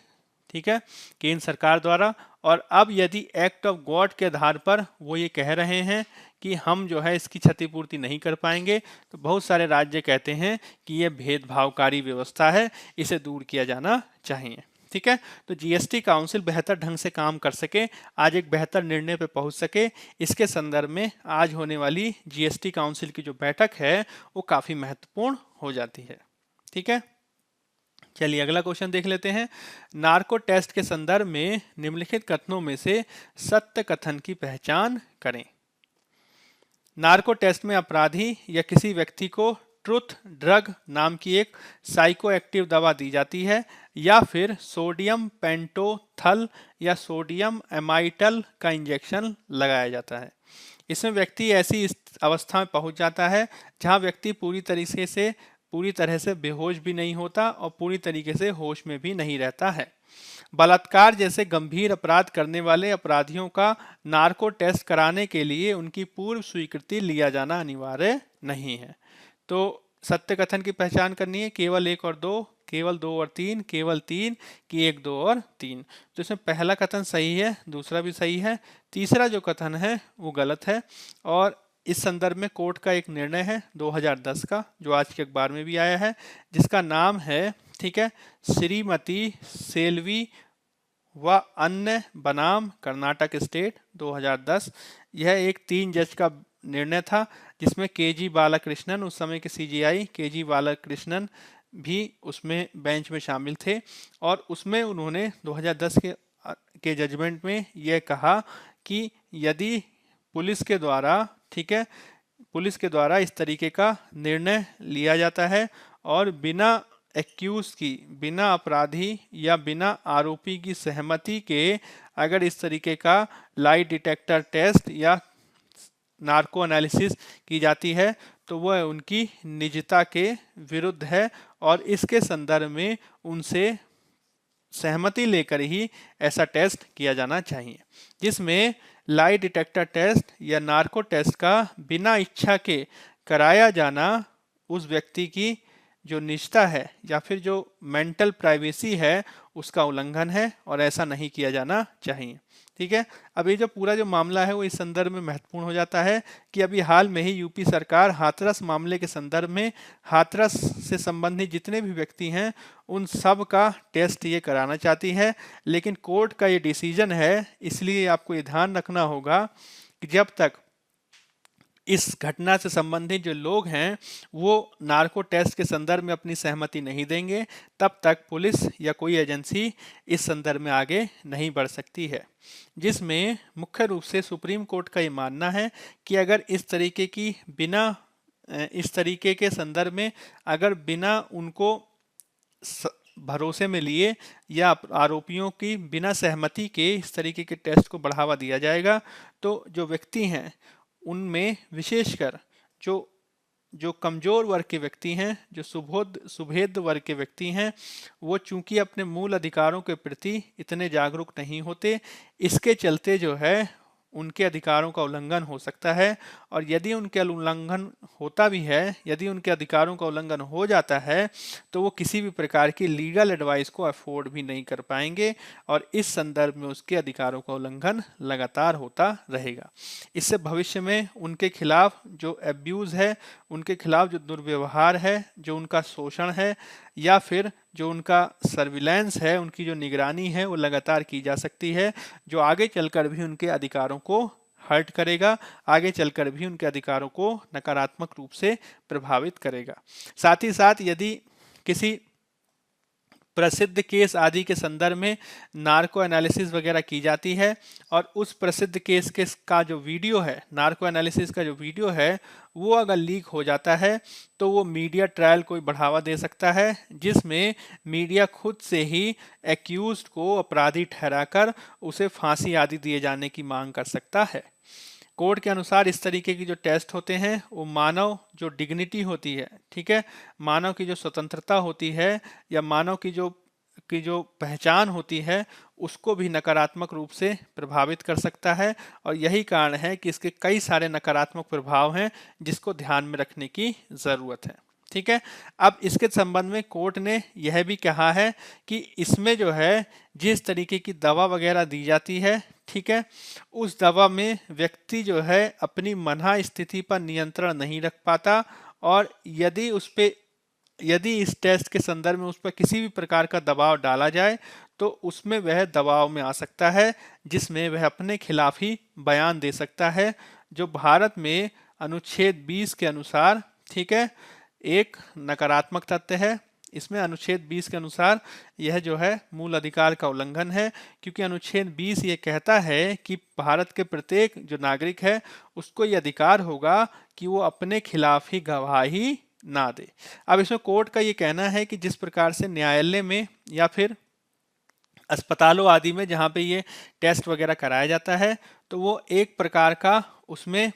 ठीक है, केंद्र सरकार द्वारा। और अब यदि एक्ट ऑफ गॉड के आधार पर वो ये कह रहे हैं कि हम जो है इसकी क्षतिपूर्ति नहीं कर पाएंगे, तो बहुत सारे राज्य कहते हैं कि ये भेदभावकारी व्यवस्था है, इसे दूर किया जाना चाहिए। ठीक है, तो जीएसटी काउंसिल बेहतर ढंग से काम कर सके, आज एक बेहतर निर्णय पे पहुंच सके, इसके संदर्भ में आज होने वाली जीएसटी काउंसिल की जो बैठक है वो काफ़ी महत्वपूर्ण हो जाती है। ठीक है, चलिए अगला क्वेश्चन देख लेते हैं। नार्को टेस्ट के संदर्भ में निम्नलिखित कथनों में से सत्य कथन की पहचान करें। नार्को टेस्ट में अपराधी या किसी व्यक्ति को ट्रुथ ड्रग नाम की एक साइकोएक्टिव दवा दी जाती है या फिर सोडियम पेंटोथल या सोडियम एमाइटल का इंजेक्शन लगाया जाता है। इसमें व्यक्ति ऐसी अवस्था में पहुंच जाता है जहां व्यक्ति पूरी तरह से बेहोश भी नहीं होता और पूरी तरीके से होश में भी नहीं रहता है। बलात्कार जैसे गंभीर अपराध करने वाले अपराधियों का नार्को टेस्ट कराने के लिए उनकी पूर्व स्वीकृति लिया जाना अनिवार्य नहीं है। तो सत्य कथन की पहचान करनी है, केवल 1 और 2, केवल 2 और 3, केवल 3 कि 1, 2 और 3। तो इसमें पहला कथन सही है, दूसरा भी सही है, तीसरा जो कथन है वो गलत है। और इस संदर्भ में कोर्ट का एक निर्णय है 2010 का, जो आज के अखबार में भी आया है, जिसका नाम है, ठीक है, श्रीमती सेल्वी व अन्य बनाम कर्नाटक स्टेट 2010। यह एक 3 जज का निर्णय था, जिसमें केजी बालाकृष्णन, उस समय के सीजीआई केजी बालाकृष्णन भी उसमें बेंच में शामिल थे। और उसमें उन्होंने 2010 के जजमेंट में यह कहा कि यदि पुलिस के द्वारा, ठीक है, पुलिस के द्वारा इस तरीके का निर्णय लिया जाता है और बिना एक्यूज की, बिना अपराधी या बिना आरोपी की सहमति के अगर इस तरीके का लाई डिटेक्टर टेस्ट या नार्को एनालिसिस की जाती है तो वह उनकी निजता के विरुद्ध है और इसके संदर्भ में उनसे सहमति लेकर ही ऐसा टेस्ट किया जाना चाहिए, जिसमें लाई डिटेक्टर टेस्ट या नार्को टेस्ट का बिना इच्छा के कराया जाना उस व्यक्ति की जो निजता है या फिर जो मेंटल प्राइवेसी है उसका उल्लंघन है और ऐसा नहीं किया जाना चाहिए। ठीक है, अब ये जो पूरा जो मामला है वो इस संदर्भ में महत्वपूर्ण हो जाता है कि अभी हाल में ही यूपी सरकार हाथरस मामले के संदर्भ में हाथरस से संबंधित जितने भी व्यक्ति हैं उन सब का टेस्ट ये कराना चाहती है, लेकिन कोर्ट का ये डिसीजन है, इसलिए आपको ये ध्यान रखना होगा कि जब तक इस घटना से संबंधित जो लोग हैं वो नार्को टेस्ट के संदर्भ में अपनी सहमति नहीं देंगे, तब तक पुलिस या कोई एजेंसी इस संदर्भ में आगे नहीं बढ़ सकती है। जिसमें मुख्य रूप से सुप्रीम कोर्ट का ये मानना है कि अगर इस तरीके की बिना इस तरीके के संदर्भ में अगर बिना उनको भरोसे में लिए या आरोपियों की बिना सहमति के इस तरीके के टेस्ट को बढ़ावा दिया जाएगा तो जो व्यक्ति हैं उनमें विशेषकर जो कमजोर वर्ग के व्यक्ति हैं, जो सुभेद वर्ग के व्यक्ति हैं, वो चूंकि अपने मूल अधिकारों के प्रति इतने जागरूक नहीं होते, इसके चलते जो है उनके अधिकारों का उल्लंघन हो सकता है। और यदि उनके उल्लंघन होता भी है, यदि उनके अधिकारों का उल्लंघन हो जाता है तो वो किसी भी प्रकार की लीगल एडवाइस को अफोर्ड भी नहीं कर पाएंगे और इस संदर्भ में उसके अधिकारों का उल्लंघन लगातार होता रहेगा। इससे भविष्य में उनके खिलाफ जो एब्यूज़ है, उनके खिलाफ जो दुर्व्यवहार है, जो उनका शोषण है या फिर जो उनका सर्विलांस है, उनकी जो निगरानी है वो लगातार की जा सकती है, जो आगे चलकर भी उनके अधिकारों को हर्ट करेगा, आगे चलकर भी उनके अधिकारों को नकारात्मक रूप से प्रभावित करेगा। साथ ही साथ यदि किसी प्रसिद्ध केस आदि के संदर्भ में नार्को एनालिसिस वगैरह की जाती है और उस प्रसिद्ध केस के का जो वीडियो है, नार्को एनालिसिस का जो वीडियो है वो अगर लीक हो जाता है तो वो मीडिया ट्रायल को बढ़ावा दे सकता है, जिसमें मीडिया खुद से ही एक्यूज्ड को अपराधी ठहराकर उसे फांसी आदि दिए जाने की मांग कर सकता है। कोर्ट के अनुसार इस तरीके की जो टेस्ट होते हैं वो मानव जो डिग्निटी होती है, ठीक है, मानव की जो स्वतंत्रता होती है या मानव की जो पहचान होती है उसको भी नकारात्मक रूप से प्रभावित कर सकता है। और यही कारण है कि इसके कई सारे नकारात्मक प्रभाव हैं जिसको ध्यान में रखने की ज़रूरत है। ठीक है, अब इसके संबंध में कोर्ट ने यह भी कहा है कि इसमें जो है जिस तरीके की दवा वगैरह दी जाती है, ठीक है, उस दवा में व्यक्ति जो है अपनी मनः स्थिति पर नियंत्रण नहीं रख पाता और यदि इस टेस्ट के संदर्भ में उस पर किसी भी प्रकार का दबाव डाला जाए तो उसमें वह दबाव में आ सकता है, जिसमें वह अपने खिलाफ ही बयान दे सकता है, जो भारत में अनुच्छेद 20 के अनुसार, ठीक है, एक नकारात्मक तथ्य है। इसमें अनुच्छेद 20 के अनुसार यह जो है मूल अधिकार का उल्लंघन है, क्योंकि अनुच्छेद 20 ये कहता है कि भारत के प्रत्येक जो नागरिक है उसको ये अधिकार होगा कि वो अपने खिलाफ ही गवाही ना दे। अब इसमें कोर्ट का ये कहना है कि जिस प्रकार से न्यायालय में या फिर अस्पतालों आदि में जहाँ पे ये टेस्ट वगैरह कराया जाता है तो वो एक प्रकार का उसमें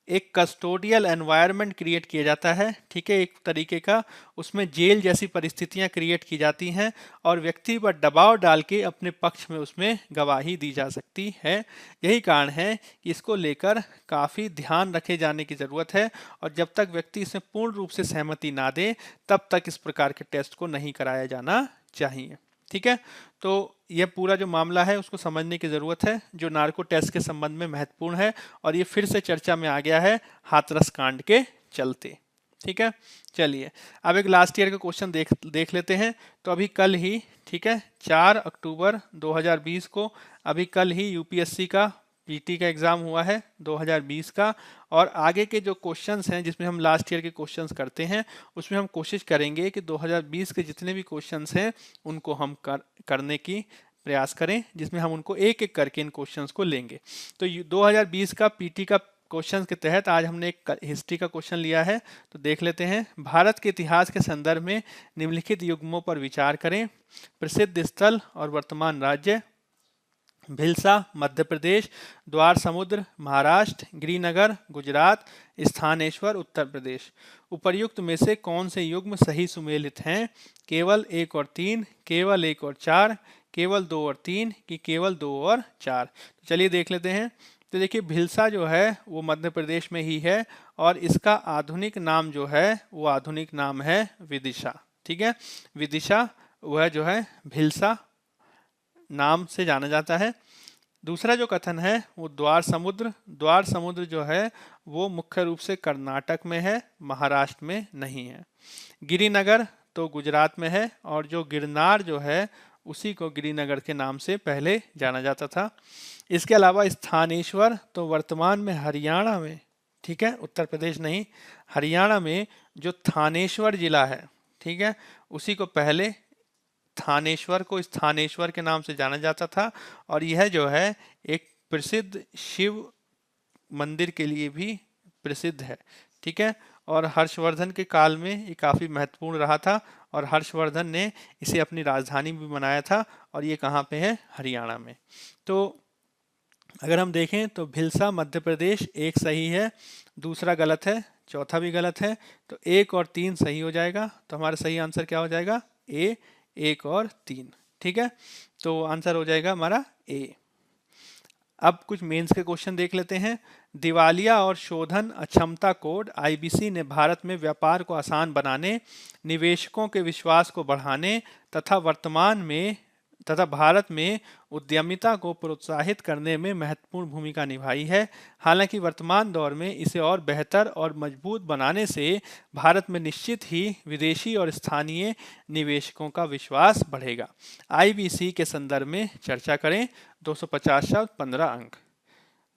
एक कस्टोडियल एनवायरनमेंट क्रिएट किया जाता है, ठीक है, एक तरीके का उसमें जेल जैसी परिस्थितियां क्रिएट की जाती हैं और व्यक्ति पर दबाव डाल के अपने पक्ष में उसमें गवाही दी जा सकती है। यही कारण है कि इसको लेकर काफ़ी ध्यान रखे जाने की ज़रूरत है और जब तक व्यक्ति इसमें पूर्ण रूप से सहमति ना दे तब तक इस प्रकार के टेस्ट को नहीं कराया जाना चाहिए। ठीक है, तो यह पूरा जो मामला है उसको समझने की ज़रूरत है जो नार्को टेस्ट के संबंध में महत्वपूर्ण है और ये फिर से चर्चा में आ गया है हाथरस कांड के चलते। ठीक है, चलिए अब एक लास्ट ईयर का क्वेश्चन देख लेते हैं। तो अभी कल ही, ठीक है, 4 अक्टूबर 2020 को अभी कल ही यूपीएससी का पीटी का एग्ज़ाम हुआ है 2020 का। और आगे के जो क्वेश्चंस हैं जिसमें हम लास्ट ईयर के क्वेश्चंस करते हैं, उसमें हम कोशिश करेंगे कि 2020 के जितने भी क्वेश्चंस हैं उनको हम करने की प्रयास करें, जिसमें हम उनको एक एक करके इन क्वेश्चंस को लेंगे। तो 2020 का पीटी का क्वेश्चंस के तहत आज हमने एक हिस्ट्री का क्वेश्चन लिया है, तो देख लेते हैं। भारत के इतिहास के संदर्भ में निम्नलिखित युग्मों पर विचार करें। प्रसिद्ध स्थल और वर्तमान राज्य: भिलसा मध्य प्रदेश, द्वार समुद्र महाराष्ट्र, गिरिनगर गुजरात, स्थानेश्वर उत्तर प्रदेश। उपर्युक्त में से कौन से युग्म सही सुमेलित हैं? केवल 1 और 3, केवल 1 और 4, केवल 2 और 3 कि केवल 2 और 4। तो चलिए देख लेते हैं। तो देखिए भिलसा जो है वो मध्य प्रदेश में ही है और इसका आधुनिक नाम जो है वो आधुनिक नाम है विदिशा। ठीक है, विदिशा वह जो है भिलसा नाम से जाना जाता है। दूसरा जो कथन है वो द्वार समुद्र जो है वो मुख्य रूप से कर्नाटक में है, महाराष्ट्र में नहीं है। गिरिनगर तो गुजरात में है और जो गिरनार जो है उसी को गिरिनगर के नाम से पहले जाना जाता था। इसके अलावा स्थानेश्वर तो वर्तमान में हरियाणा में, ठीक है, उत्तर प्रदेश नहीं, हरियाणा में जो थानेश्वर जिला है, ठीक है, उसी को पहले थानेश्वर को स्थानेश्वर के नाम से जाना जाता था। और यह जो है एक प्रसिद्ध शिव मंदिर के लिए भी प्रसिद्ध है। ठीक है, और हर्षवर्धन के काल में ये काफ़ी महत्वपूर्ण रहा था और हर्षवर्धन ने इसे अपनी राजधानी भी बनाया था और ये कहाँ पे है? हरियाणा में। तो अगर हम देखें तो भिलसा मध्य प्रदेश एक सही है, दूसरा गलत है, चौथा भी गलत है, तो 1 और 3 सही हो जाएगा। तो हमारा सही आंसर क्या हो जाएगा? ए, 1 और 3। ठीक है, तो आंसर हो जाएगा हमारा ए। अब कुछ मेंस के क्वेश्चन देख लेते हैं। दिवालिया और शोधन अक्षमता कोड आईबीसी ने भारत में व्यापार को आसान बनाने, निवेशकों के विश्वास को बढ़ाने तथा भारत में उद्यमिता को प्रोत्साहित करने में महत्वपूर्ण भूमिका निभाई है। हालांकि वर्तमान दौर में इसे और बेहतर और मजबूत बनाने से भारत में निश्चित ही विदेशी और स्थानीय निवेशकों का विश्वास बढ़ेगा। आईबीसी के संदर्भ में चर्चा करें। 250 शब्द 15 अंक।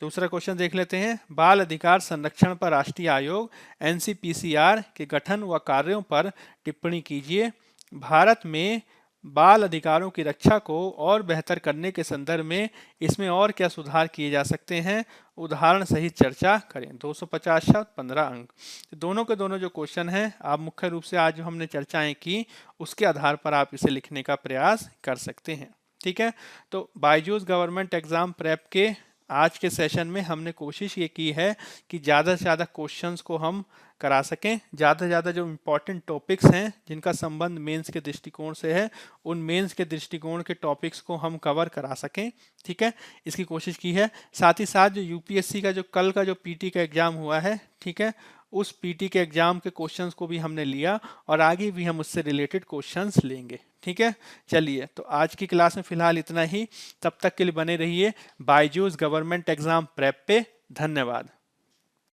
दूसरा क्वेश्चन देख लेते हैं। बाल अधिकार संरक्षण पर राष्ट्रीय आयोग एनसीपीसीआर के गठन व कार्यों पर टिप्पणी कीजिए। भारत में बाल अधिकारों की रक्षा को और बेहतर करने के संदर्भ में इसमें और क्या सुधार किए जा सकते हैं? उदाहरण सहित चर्चा करें। 250 शब्द 15 अंक। दोनों के दोनों जो क्वेश्चन हैं आप मुख्य रूप से आज जो हमने चर्चाएं की उसके आधार पर आप इसे लिखने का प्रयास कर सकते हैं। ठीक है, तो बायजूस गवर्नमेंट एग्जाम प्रेप के आज के सेशन में हमने कोशिश ये की है कि ज़्यादा से ज़्यादा क्वेश्चंस को हम करा सकें। ज़्यादा से ज़्यादा जो इम्पोर्टेंट टॉपिक्स हैं जिनका संबंध मेंस के दृष्टिकोण से है उन मेंस के दृष्टिकोण के टॉपिक्स को हम कवर करा सकें। ठीक है, इसकी कोशिश की है। साथ ही साथ जो यूपीएससी का जो कल का जो पीटी का एग्ज़ाम हुआ है, ठीक है, उस पीटी के एग्ज़ाम के क्वेश्चंस को भी हमने लिया और आगे भी हम उससे रिलेटेड क्वेश्चंस लेंगे। ठीक है, चलिए तो आज की क्लास में फिलहाल इतना ही। तब तक के लिए बने रहिए बायजूस गवर्नमेंट एग्जाम प्रेप पे। धन्यवाद।